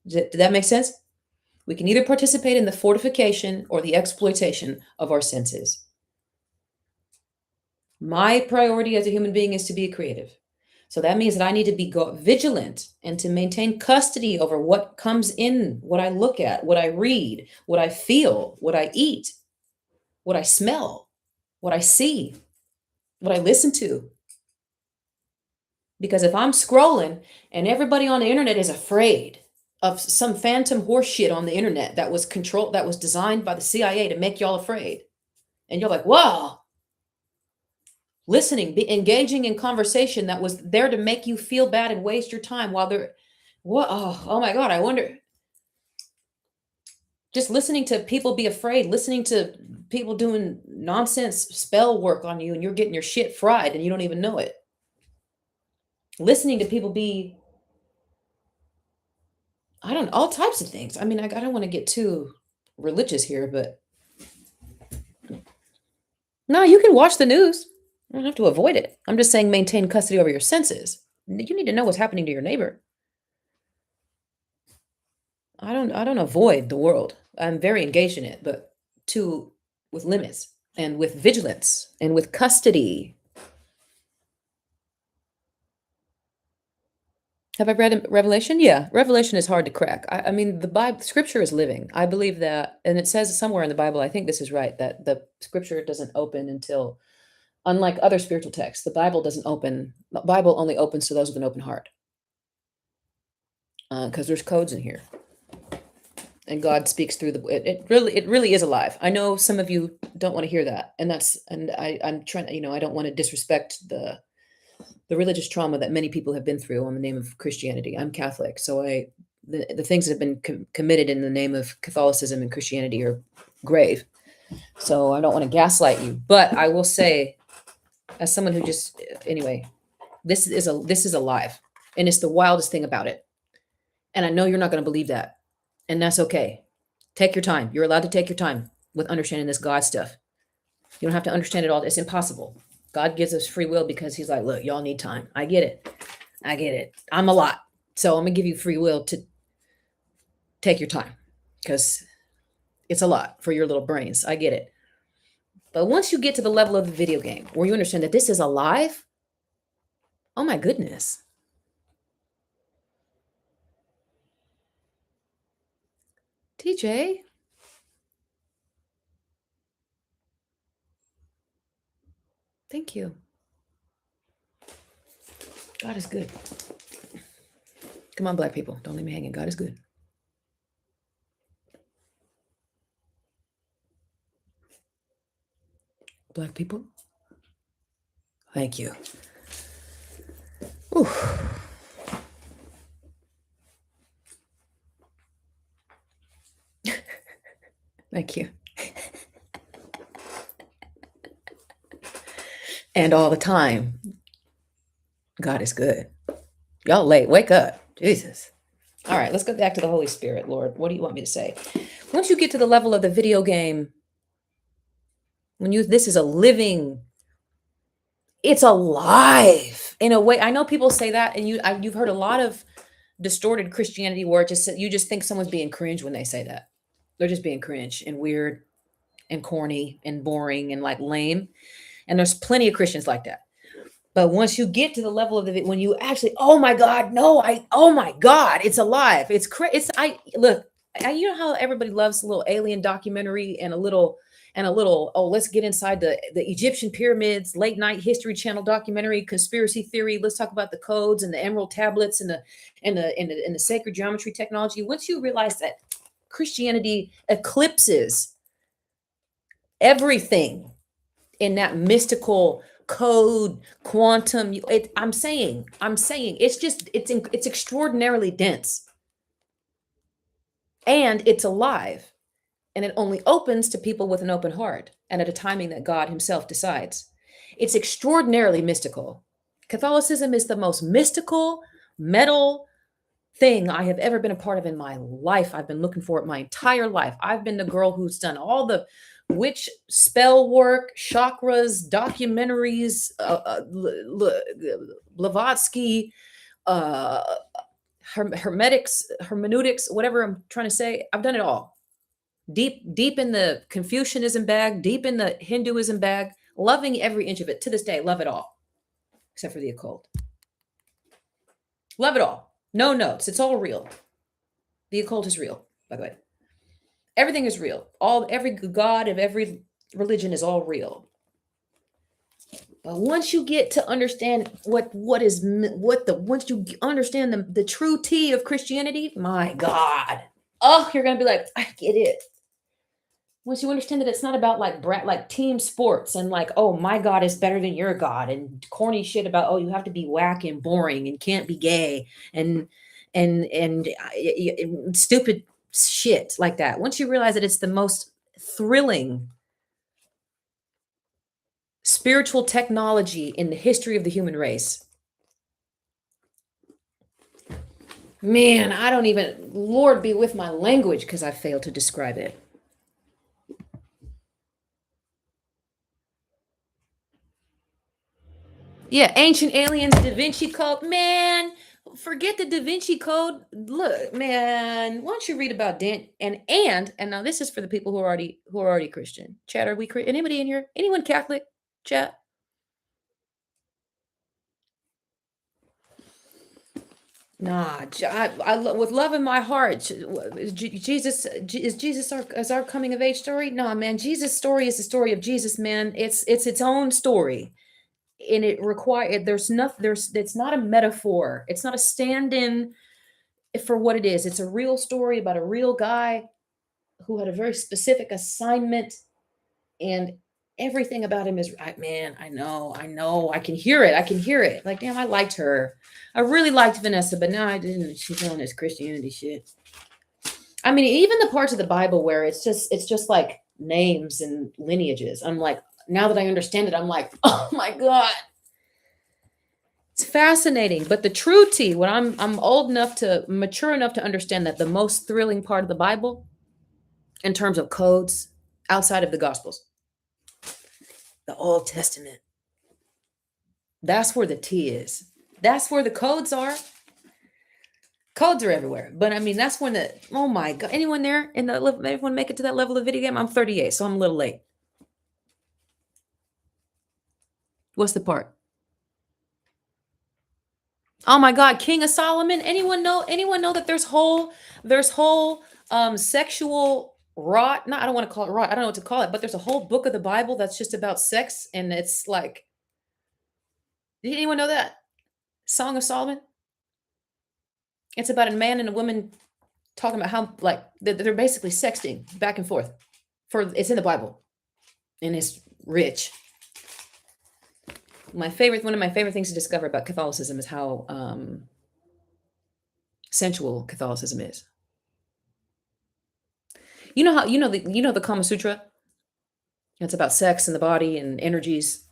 Did that make sense? We can either participate in the fortification or the exploitation of our senses. My priority as a human being is to be creative. So that means that I need to be vigilant and to maintain custody over what comes in, what I look at, what I read, what I feel, what I eat, what I smell, what I see, what I listen to. Because if I'm scrolling and everybody on the internet is afraid of some phantom horse shit on the internet that was designed by the CIA to make y'all afraid, and you're like, wow, listening, engaging in conversation that was there to make you feel bad and waste your time while they're, what? Oh my God, I wonder. Just listening to people be afraid, listening to people doing nonsense spell work on you, and you're getting your shit fried and you don't even know it. Listening to people be, all types of things. I mean, I don't want to get too religious here, but no, you can watch the news. You don't have to avoid it. I'm just saying maintain custody over your senses. You need to know what's happening to your neighbor. I don't avoid the world. I'm very engaged in it, but with limits and with vigilance and with custody. Have I read Revelation? Yeah, Revelation is hard to crack. I mean, the Bible, Scripture is living. I believe that, and it says somewhere in the Bible, I think this is right, that the Scripture doesn't open until, unlike other spiritual texts, the Bible doesn't open. The Bible only opens to those with an open heart, because there's codes in here, and God speaks through it really is alive. I know some of you don't want to hear that, and I'm trying. I don't want to disrespect the religious trauma that many people have been through on the name of Christianity. I'm Catholic, so the things that have been committed in the name of Catholicism and Christianity are grave. So I don't want to gaslight you, but I will say, as someone who anyway, this is alive, and it's the wildest thing about it. And I know you're not going to believe that, and that's okay. Take your time. You're allowed to take your time with understanding this God stuff. You don't have to understand it all. It's impossible. God gives us free will because he's like, look, y'all need time. I get it. I'm a lot. So I'm going to give you free will to take your time because it's a lot for your little brains. I get it. But once you get to the level of the video game where you understand that this is alive, oh my goodness. TJ. Thank you. God is good. Come on, Black people. Don't leave me hanging. God is good. Black people. Thank you. Ooh. Thank you. And all the time, God is good. Y'all late. Wake up. Jesus. All right, let's go back to the Holy Spirit, Lord. What do you want me to say? Once you get to the level of the video game, this is a living, it's alive in a way. I know people say that, and you've heard a lot of distorted Christianity where you just think someone's being cringe when they say that. They're just being cringe and weird and corny and boring and like lame. And there's plenty of Christians like that. But once you get to the level of when you actually, oh my God, oh my God, it's alive. You know how everybody loves a little alien documentary and a little, oh, let's get inside the Egyptian pyramids, late night History Channel documentary, conspiracy theory. Let's talk about the codes and the emerald tablets and the sacred geometry technology. Once you realize that Christianity eclipses everything in that mystical code, quantum, I'm saying it's extraordinarily dense, and it's alive, and it only opens to people with an open heart and at a timing that God himself decides. It's extraordinarily mystical. Catholicism is the most mystical metal thing I have ever been a part of in my life. I've been looking for it my entire life. I've been the girl who's done all the witch spell work, chakras, documentaries, Blavatsky, hermeneutics, whatever I'm trying to say. I've done it all. Deep in the Confucianism bag, deep in the Hinduism bag, loving every inch of it. To this day, love it all, except for the occult. Love it all. No notes. It's all real. The occult is real, by the way. Everything is real. Every god of every religion is all real. But once you get to understand once you understand the true tea of Christianity, my God, oh, you're gonna be like, I get it. Once you understand that it's not about like team sports and like, oh, my God is better than your God, and corny shit about, oh, you have to be whack and boring and can't be gay and stupid shit like that. Once you realize that it's the most thrilling spiritual technology in the history of the human race, man, Lord be with my language because I failed to describe it. Yeah, Ancient Aliens, Da Vinci Code, man. Forget the Da Vinci Code. Look, man, why don't you read about Dan and now this is for the people who are already Christian. Chat, are we anybody in here? Anyone Catholic? Chat. Nah, with love in my heart. Is Jesus our coming of age story? Nah, man. Jesus' story is the story of Jesus, man. It's its own story. And it's not a metaphor. It's not a stand-in for what it is. It's a real story about a real guy who had a very specific assignment, and everything about him is man. I know. I can hear it. Like, damn, I liked her. I really liked Vanessa, but now I didn't. She's on this Christianity shit. I mean, even the parts of the Bible where it's just like names and lineages. I'm like, now that I understand it, I'm like, oh my God. It's fascinating. But the true tea, when I'm old enough to mature enough to understand that the most thrilling part of the Bible in terms of codes outside of the Gospels, the Old Testament. That's where the tea is. That's where the codes are. Codes are everywhere. But I mean, that's when oh my God, anyone there everyone make it to that level of video game? I'm 38, so I'm a little late. What's the part? Oh my God, King of Solomon. Anyone know that there's whole sexual rot? No, I don't want to call it rot. I don't know what to call it, but there's a whole book of the Bible that's just about sex, and it's like, did anyone know that? Song of Solomon? It's about a man and a woman talking about how like they're basically sexting back and forth. It's in the Bible, and it's rich. One of my favorite things to discover about Catholicism is how sensual Catholicism is. You know the Kama Sutra? It's about sex and the body and energies.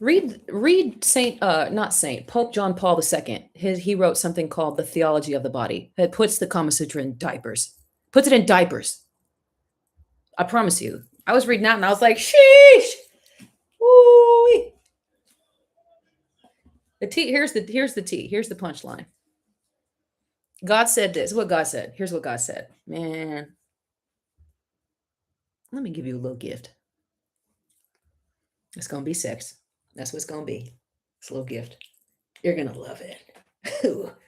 Read Saint not Saint Pope John Paul II. He wrote something called The Theology of the Body. It puts the Kama Sutra in diapers. Puts it in diapers. I promise you. I was reading that and I was like, sheesh. Ooh. Here's the tea. Here's the punchline. God said this. What God said. Here's what God said. Man, let me give you a little gift. It's gonna be sex. That's what it's gonna be. It's a little gift. You're gonna love it.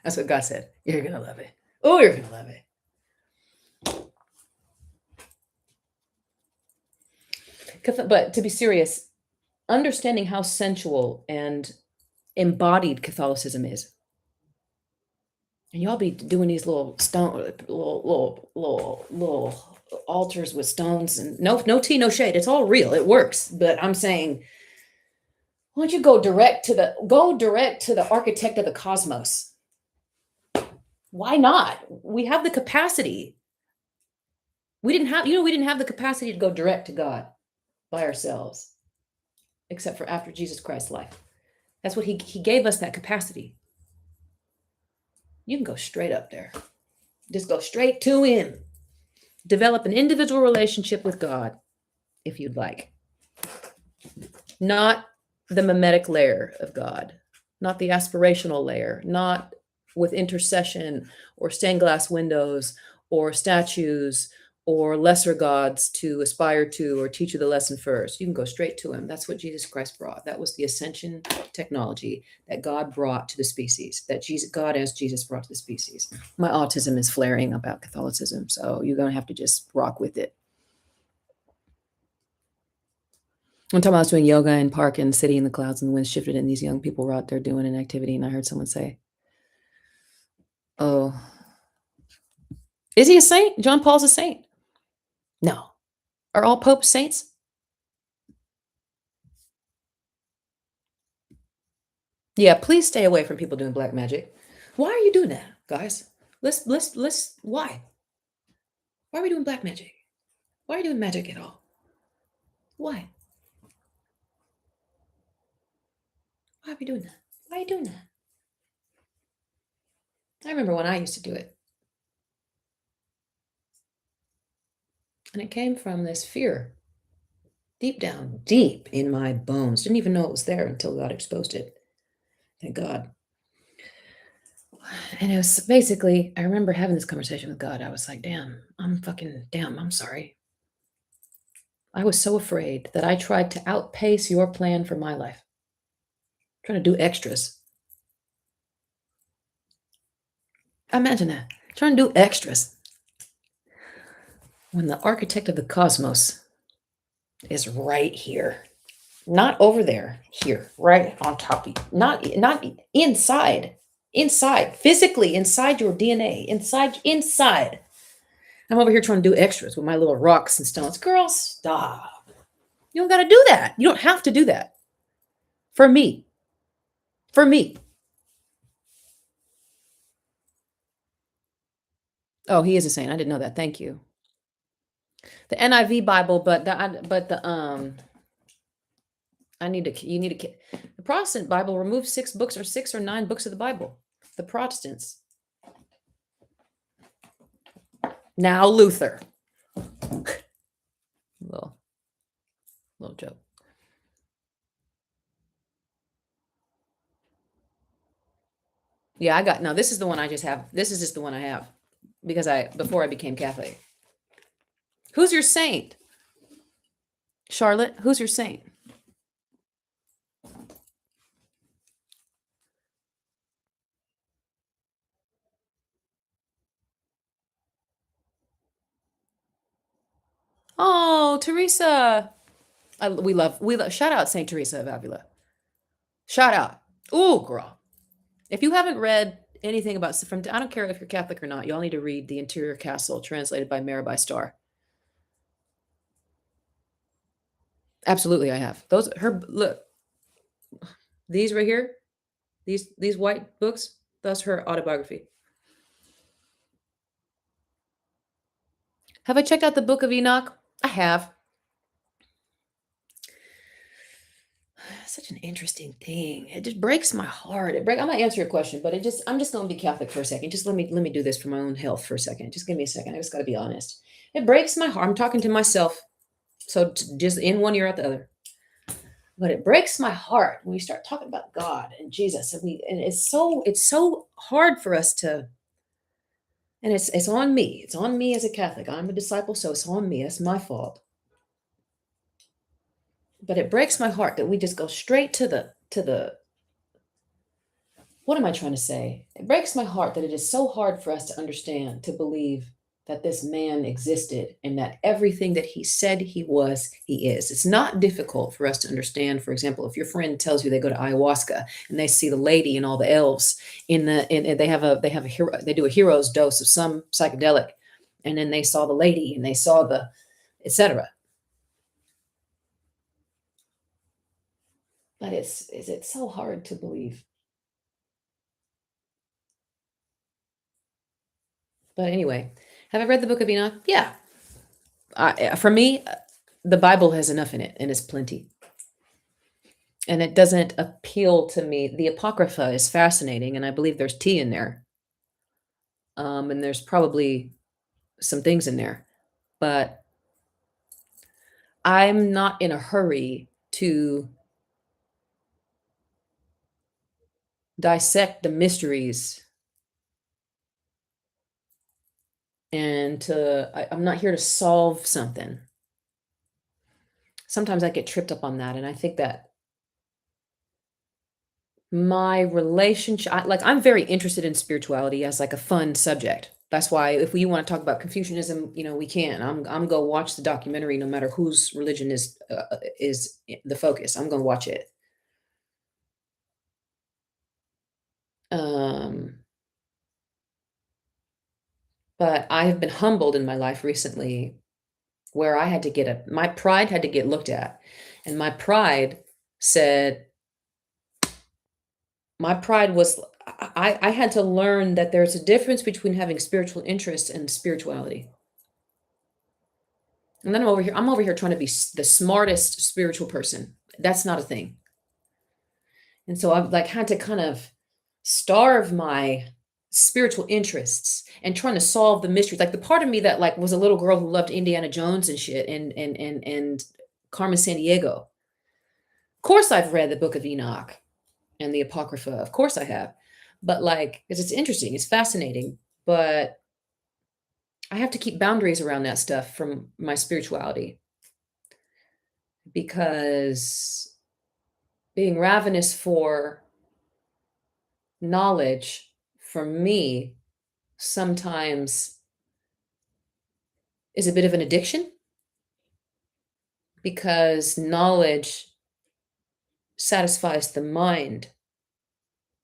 That's what God said. You're gonna love it. Oh, you're gonna love it. But to be serious, understanding how sensual and embodied Catholicism is, and y'all be doing these little little altars with stones, and no tea, no shade. It's all real. It works. But I'm saying, why don't you go direct to the architect of the cosmos? Why not? We have the capacity. We didn't have the capacity to go direct to God by ourselves, except for after Jesus Christ's life. That's what he gave us, that capacity. You can go straight up there. Just go straight to him. Develop an individual relationship with God, if you'd like. Not the mimetic layer of God, not the aspirational layer, not with intercession or stained glass windows or statues or lesser gods to aspire to or teach you the lesson first. You can go straight to him. That's what Jesus Christ brought. That was the ascension technology that God brought to the species, that God as Jesus brought to the species. My autism is flaring about Catholicism, so you're going to have to just rock with it. One time I was doing yoga in park and City in the Clouds, and the wind shifted, and these young people were out there doing an activity, and I heard someone say, "Oh, is he a saint? John Paul's a saint." No. Are all popes saints? Yeah, please stay away from people doing black magic. Why are you doing that, guys? Why? Why are we doing black magic? Why are you doing magic at all? Why? Why are we doing that? Why are you doing that? I remember when I used to do it. And it came from this fear. Deep down, deep in my bones. Didn't even know it was there until God exposed it. Thank God. And it was basically, I remember having this conversation with God. I was like, damn, I'm sorry. I was so afraid that I tried to outpace your plan for my life. Trying to do extras. Imagine that. Trying to do extras. When the architect of the cosmos is right here. Not over there, here, right on top of you. Not inside. Inside. Physically inside your DNA. Inside. I'm over here trying to do extras with my little rocks and stones. Girl, stop. You don't got to do that. You don't have to do that. For me. For me. Oh, he is a saint. I didn't know that. Thank you. The NIV Bible, the Protestant Bible removes 6 books or 6 or 9 books of the Bible. The Protestants. Now Luther. little joke. Yeah, this is the one I just have. This is just the one I have because before I became Catholic. Who's your saint? Charlotte, who's your saint? Oh, Teresa. We love shout out Saint Teresa of Avila. Shout out. Ooh, girl. If you haven't read anything about I don't care if you're Catholic or not, y'all need to read The Interior Castle, translated by Mirabai Starr. Absolutely, I have. Those her look, these right here, these white books, that's her autobiography. Have I checked out the Book of Enoch? I have. Such an interesting thing. It just breaks my heart. I'm gonna answer your question, but I'm just gonna be Catholic for a second. Just let me do this for my own health for a second. Just give me a second. I just gotta be honest. It breaks my heart. I'm talking to myself. So just in one ear out the other. But it breaks my heart when we start talking about God and Jesus. And it's so hard for us to, and it's on me. It's on me as a Catholic. I'm a disciple, so it's on me. That's my fault. But it breaks my heart that we just go straight to the what am I trying to say? It breaks my heart that it is so hard for us to understand, to believe that this man existed and that everything that he said he was, he is. It's not difficult for us to understand. For example, if your friend tells you they go to ayahuasca and they see the lady and all the elves and they have a hero, they do a hero's dose of some psychedelic, and then they saw the lady and they saw the etc. But it's so hard to believe. But anyway, have I read the Book of Enoch? Yeah. For me, the Bible has enough in it, and it's plenty. And it doesn't appeal to me. The Apocrypha is fascinating, and I believe there's tea in there. And there's probably some things in there, but I'm not in a hurry to dissect the mysteries and I'm not here to solve something. Sometimes I get tripped up on that, and I think that my relationship I'm very interested in spirituality as like a fun subject. That's why if we want to talk about Confucianism, we can. I'm going to watch the documentary no matter whose religion is the focus. I'm going to watch it. Um but I have been humbled in my life recently where I had to my pride had to get looked at. And said my pride was I had to learn that there's a difference between having spiritual interest and spirituality. And then I'm over here trying to be the smartest spiritual person. That's not a thing. And so I've like had to kind of starve my spiritual interests and trying to solve the mysteries. Like the part of me that like was a little girl who loved Indiana Jones and shit and Carmen Sandiego. Of course I've read the Book of Enoch and the Apocrypha. Of course I have. But like, because it's interesting, it's fascinating, but I have to keep boundaries around that stuff from my spirituality because being ravenous for knowledge for me sometimes is a bit of an addiction because knowledge satisfies the mind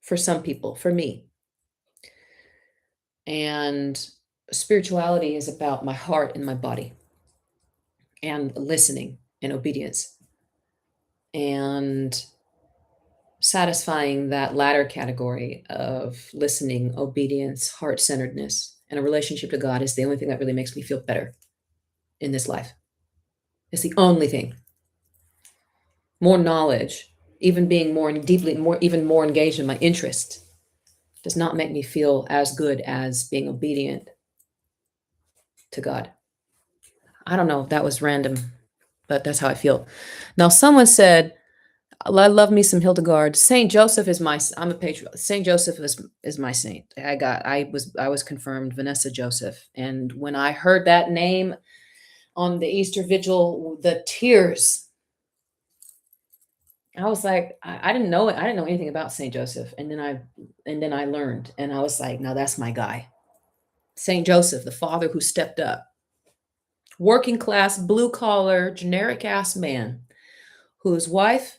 for some people, for me. And spirituality is about my heart and my body and listening and obedience and satisfying that latter category of listening, obedience, heart centeredness, and a relationship to God is the only thing that really makes me feel better in this life. It's the only thing. More knowledge, even being even more engaged in my interest, does not make me feel as good as being obedient to God. I don't know if that was random, but that's how I feel. Now, someone said, I love me some Hildegard. Saint Joseph is I'm a patriot. Saint Joseph is my saint. I was confirmed Vanessa Joseph. And when I heard that name on the Easter Vigil, the tears, I was like, I didn't know it. I didn't know anything about Saint Joseph. And then I learned, and I was like, no, that's my guy. Saint Joseph, the father who stepped up. Working class, blue collar, generic ass man whose wife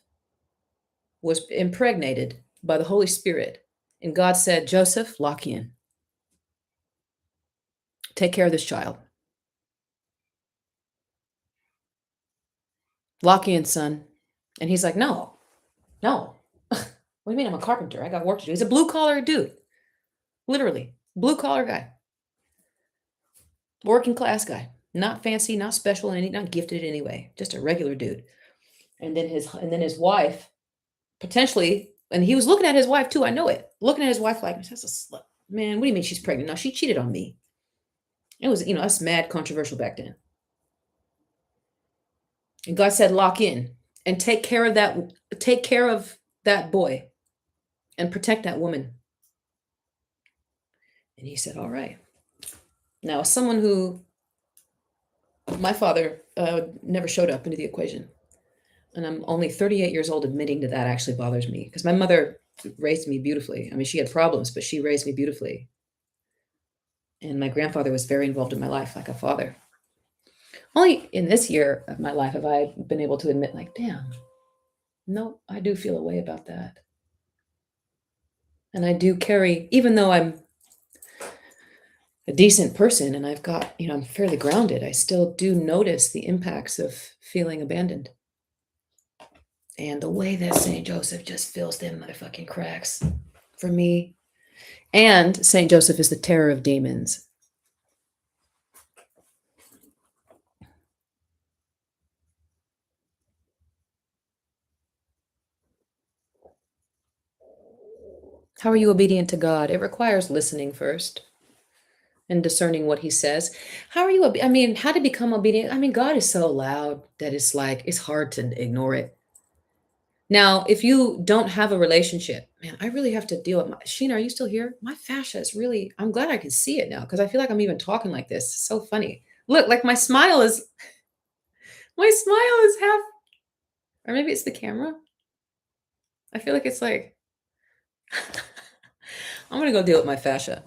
was impregnated by the Holy Spirit. And God said, Joseph, lock in. Take care of this child. Lock in, son. And he's like, no, no. What do you mean I'm a carpenter? I got work to do. He's a blue collar dude, literally blue collar guy, working class guy, not fancy, not special, and not gifted in any way, just a regular dude. And then his wife potentially, and he was looking at his wife too. I know it. Looking at his wife like, that's a slut. Man, what do you mean she's pregnant? No, she cheated on me. It was, that's mad controversial back then. And God said, lock in and take care of that boy and protect that woman. And he said, all right. Now, as someone who, my father never showed up into the equation. And I'm only 38 years old. Admitting to that actually bothers me because my mother raised me beautifully. I mean, she had problems, but she raised me beautifully. And my grandfather was very involved in my life like a father. Only in this year of my life have I been able to admit, like, damn, no, I do feel a way about that. And I do carry, even though I'm a decent person and I've got, I'm fairly grounded, I still do notice the impacts of feeling abandoned. And the way that St. Joseph just fills them motherfucking cracks for me. And St. Joseph is the terror of demons. How are you obedient to God? It requires listening first and discerning what he says. How are you, how to become obedient? I mean, God is so loud that it's hard to ignore it. Now, if you don't have a relationship, man, I really have to deal with Sheena, are you still here? My fascia is really, I'm glad I can see it now because I feel like I'm even talking like this. It's so funny. Look, like my smile is half, or maybe it's the camera. I feel like it's like, I'm going to go deal with my fascia.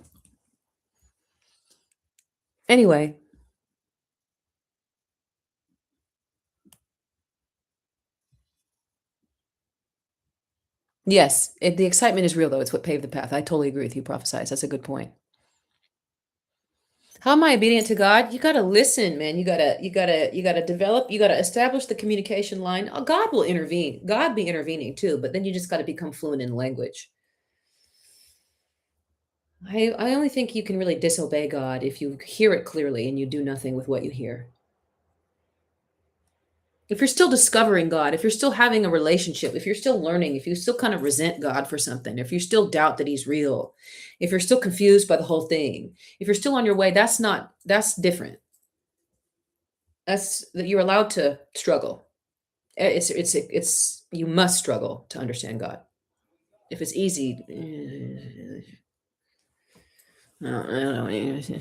Anyway, yes, the excitement is real, though. It's what paved the path. I totally agree with you, prophesize. That's a good point. How am I obedient to God? You gotta listen, man. You gotta develop, you gotta establish the communication line. God will intervene. God be intervening too, but then you just gotta become fluent in language. I only think you can really disobey God if you hear it clearly and you do nothing with what you hear. If you're still discovering God, if you're still having a relationship, if you're still learning, if you still kind of resent God for something, if you still doubt that he's real, if you're still confused by the whole thing, if you're still on your way, that's different. That's that you're allowed to struggle. It's you must struggle to understand God. If it's easy, no, I don't know.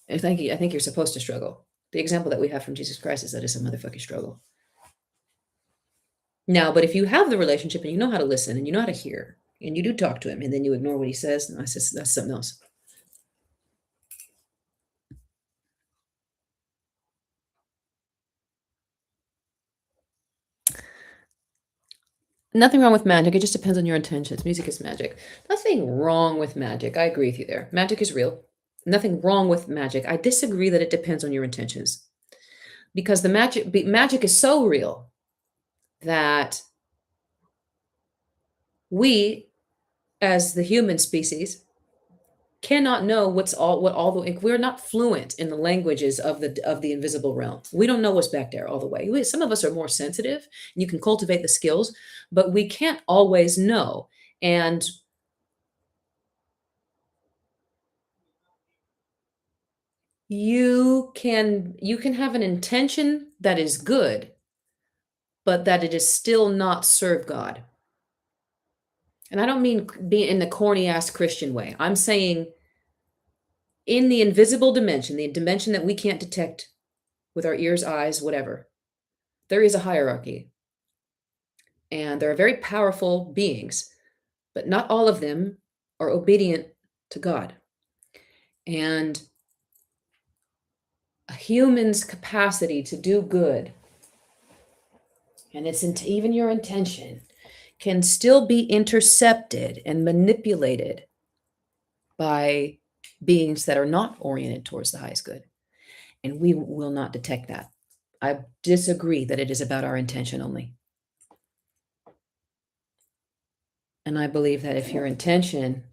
I think you're supposed to struggle. The example that we have from Jesus Christ is that it's a motherfucking struggle. Now, but if you have the relationship and you know how to listen and you know how to hear and you do talk to him and then you ignore what he says, no, that's something else. Nothing wrong with magic. It just depends on your intentions. Music is magic. Nothing wrong with magic. I agree with you there. Magic is real. Nothing wrong with magic. I disagree that it depends on your intentions because the magic is so real that we, as the human species, cannot know what all the we're not fluent in the languages of the invisible realm. We don't know what's back there all the way. Some of us are more sensitive and you can cultivate the skills, but we can't always know. And you can have an intention that is good, but that it is still not serve God. And I don't mean being in the corny ass Christian way. I'm saying in the invisible dimension, the dimension that we can't detect with our ears, eyes, whatever, there is a hierarchy. And there are very powerful beings, but not all of them are obedient to God. And a human's capacity to do good, and it's even your intention, can still be intercepted and manipulated by beings that are not oriented towards the highest good. And we will not detect that. I disagree that it is about our intention only. And I believe that if your intention,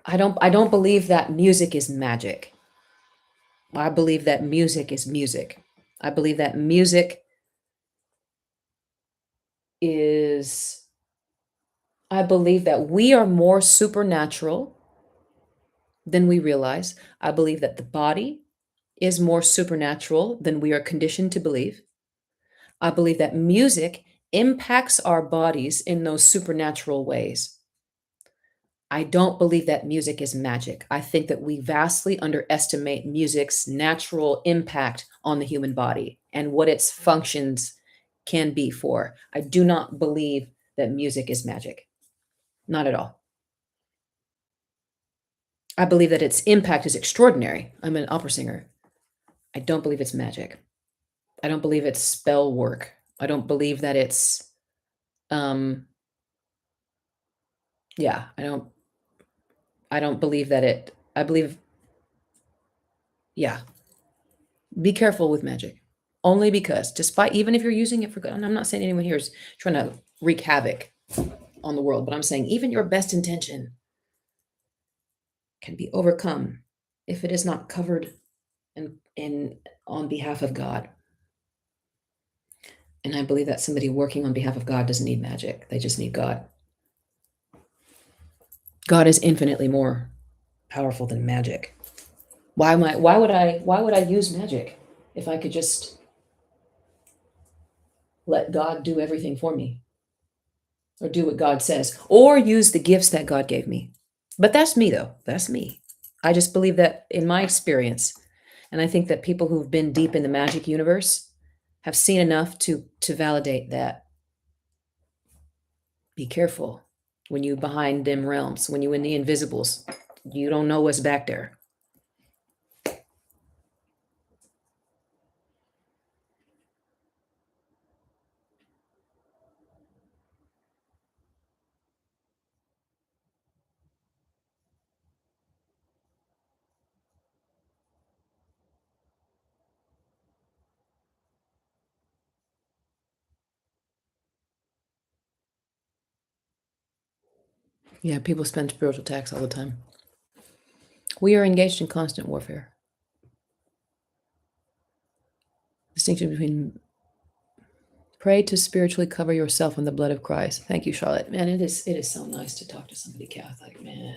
I don't believe that music is magic. I believe that music is music. I believe that music is I believe that we are more supernatural than we realize. I believe that the body is more supernatural than we are conditioned to believe. I believe that music impacts our bodies in those supernatural ways. I don't believe that music is magic. I think that we vastly underestimate music's natural impact on the human body and what its functions can be for. I do not believe that music is magic. Not at all. I believe that its impact is extraordinary. I'm an opera singer. I don't believe it's magic. I don't believe it's spell work. I don't believe that it's um yeah, I don't believe that it I believe yeah, be careful with magic. Only because despite even if you're using it for good, and I'm not saying anyone here is trying to wreak havoc on the world, but I'm saying even your best intention can be overcome if it is not covered in on behalf of God. And I believe that somebody working on behalf of God doesn't need magic. They just need God. God is infinitely more powerful than magic. Why would I use magic if I could just let God do everything for me or do what God says or use the gifts that God gave me? But that's me though. That's me. I just believe that in my experience, and I think that people who've been deep in the magic universe have seen enough to validate that. Be careful when you behind dim realms, when you in the invisibles. You don't know what's back there. Yeah, people spend spiritual tax all the time. We are engaged in constant warfare. Distinction between pray to spiritually cover yourself in the blood of Christ. Thank you, Charlotte. Man, it is so nice to talk to somebody Catholic, man.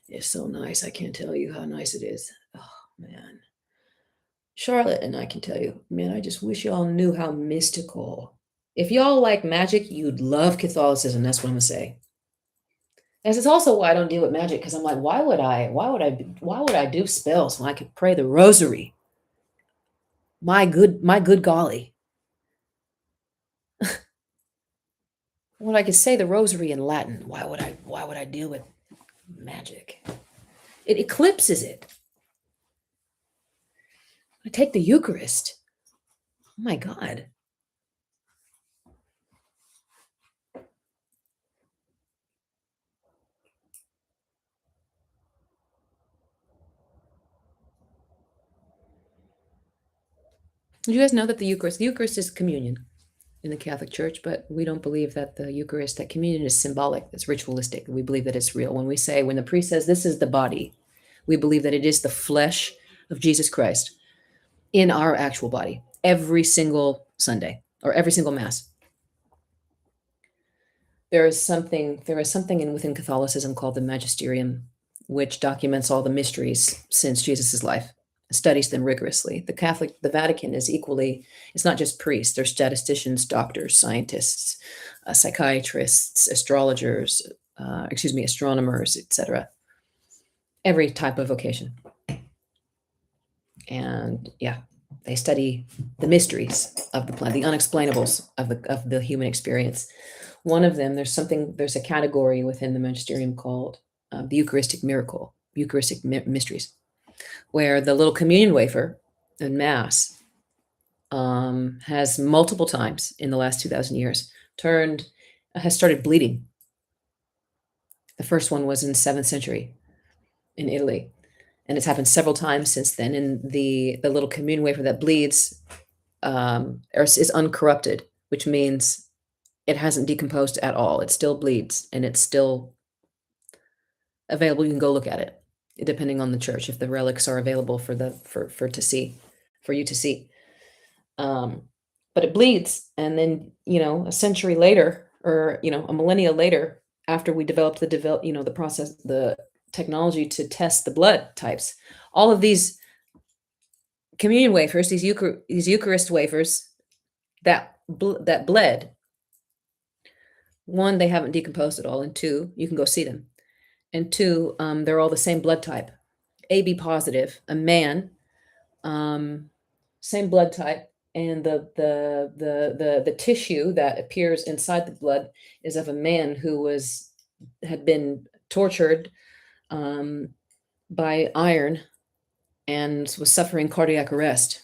It's so nice. I can't tell you how nice it is. Oh man. Charlotte and I can tell you, man, I just wish y'all knew how mystical. If y'all like magic, you'd love Catholicism. That's what I'm gonna say. And it's also why I don't deal with magic because I'm like, why would I do spells when I could pray the rosary? My good golly. When I could say the rosary in Latin, why would I deal with magic? It eclipses it. I take the Eucharist. Oh my God. Did you guys know that the Eucharist is communion in the Catholic Church, but we don't believe that that communion is symbolic, it's ritualistic. We believe that it's real. When the priest says this is the body, we believe that it is the flesh of Jesus Christ in our actual body every single Sunday or every single Mass. There is something within Catholicism called the Magisterium, which documents all the mysteries since Jesus' life, studies them rigorously. The Vatican is equally, it's not just priests, there's statisticians, doctors, scientists, psychiatrists, astrologers, astronomers, etc. Every type of vocation. And yeah, they study the mysteries of the planet, the unexplainables of the human experience. One of them, there's a category within the magisterium called the Eucharistic miracle, mysteries, where the little communion wafer in Mass has multiple times in the last 2,000 years has started bleeding. The first one was in the 7th century in Italy. and it's happened several times since then. And the little communion wafer that bleeds is uncorrupted, which means it hasn't decomposed at all. It still bleeds and it's still available. You can go look at it, depending on the church, if the relics are available for to see, for you to see. But it bleeds, and then a century later, or a millennia later, after we developed the process, the technology to test the blood types, all of these communion wafers, these Eucharist wafers that bled. One, they haven't decomposed at all, and two, you can go see them. And two, they're all the same blood type, AB positive, a man, same blood type, and the tissue that appears inside the blood is of a man who had been tortured by iron and was suffering cardiac arrest.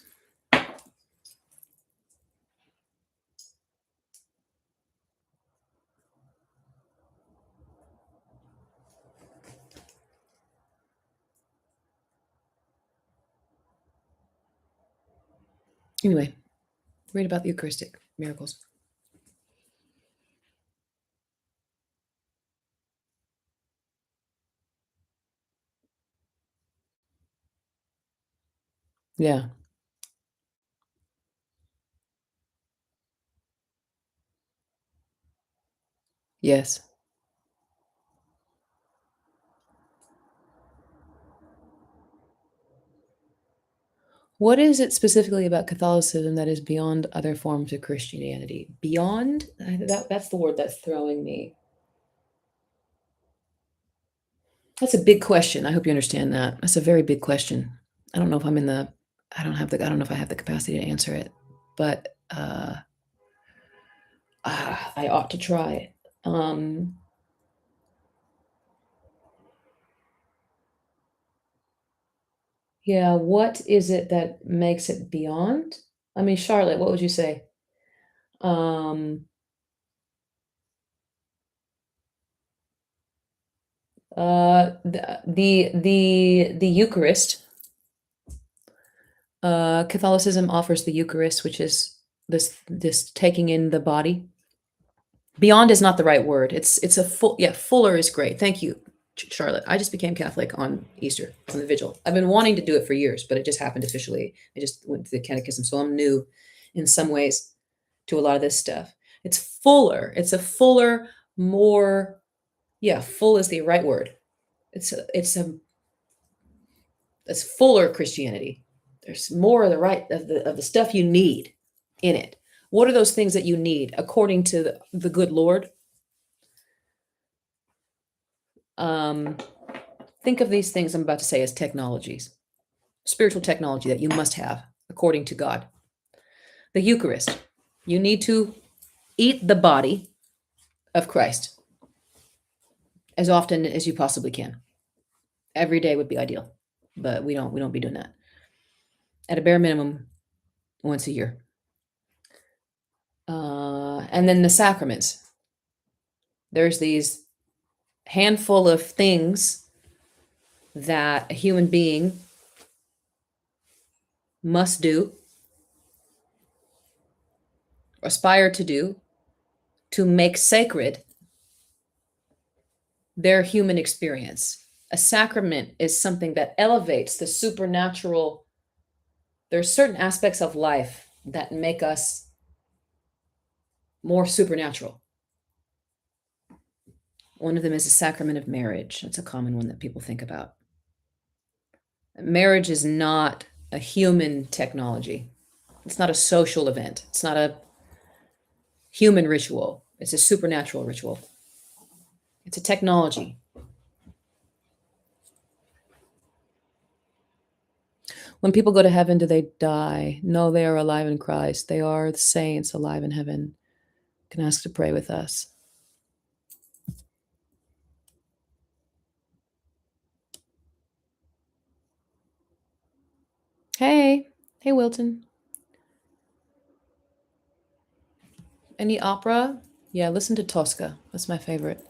Anyway, read about the Eucharistic miracles. Yeah. Yes. What is it specifically about Catholicism that is beyond other forms of Christianity? Beyond? That's the word that's throwing me. That's a big question. I hope you understand that. That's a very big question. I don't know if I don't know if I have the capacity to answer it, but I ought to try. Yeah, what is it that makes it beyond? I mean, Charlotte, what would you say? Um, the Eucharist. Catholicism offers the Eucharist, which is this taking in the body. Beyond is not the right word. It's a fuller is great. Thank you, Charlotte. I just became Catholic on Easter, on the vigil. I've been wanting to do it for years, but it just happened officially. I just went to the catechism, so I'm new in some ways to a lot of this stuff. It's fuller. It's a fuller, more, yeah, full is the right word. It's fuller Christianity. There's more of the stuff you need in it. What are those things that you need according to the good Lord? Think of these things I'm about to say as technologies, spiritual technology that you must have according to God. The Eucharist. You need to eat the body of Christ as often as you possibly can. Every day would be ideal, but we don't be doing that. At a bare minimum, once a year. And then the sacraments. There's these handful of things that a human being must do, aspire to do, to make sacred their human experience. A sacrament is something that elevates the supernatural. There's certain aspects of life that make us more supernatural. One of them is the sacrament of marriage. It's a common one that people think about. Marriage is not a human technology. It's not a social event. It's not a human ritual. It's a supernatural ritual. It's a technology. When people go to heaven, do they die? No, they are alive in Christ. They are the saints alive in heaven. You can ask to pray with us. Hey, Wilton. Any opera? Yeah, listen to Tosca. That's my favorite.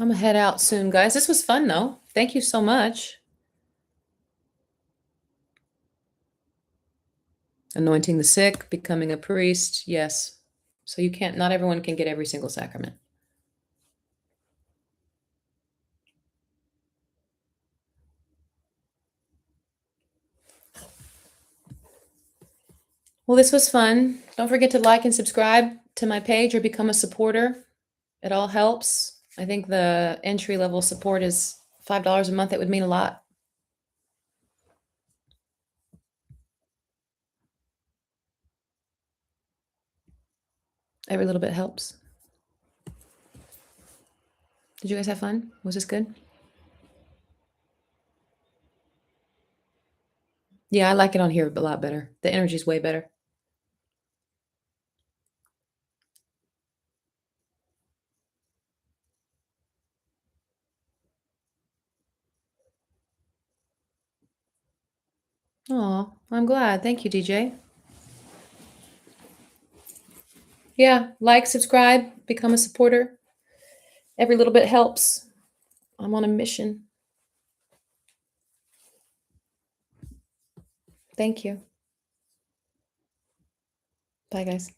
I'm gonna head out soon, guys. This was fun, though. Thank you so much. Anointing the sick, becoming a priest. Yes. So you can't, not everyone can get every single sacrament. Well, this was fun. Don't forget to like and subscribe to my page or become a supporter. It all helps. I think the entry level support is $5 a month. It would mean a lot. Every little bit helps. Did you guys have fun? Was this good? Yeah, I like it on here a lot better. The energy's way better. Oh, I'm glad. Thank you, DJ. Yeah, like, subscribe, become a supporter. Every little bit helps. I'm on a mission. Thank you. Bye, guys.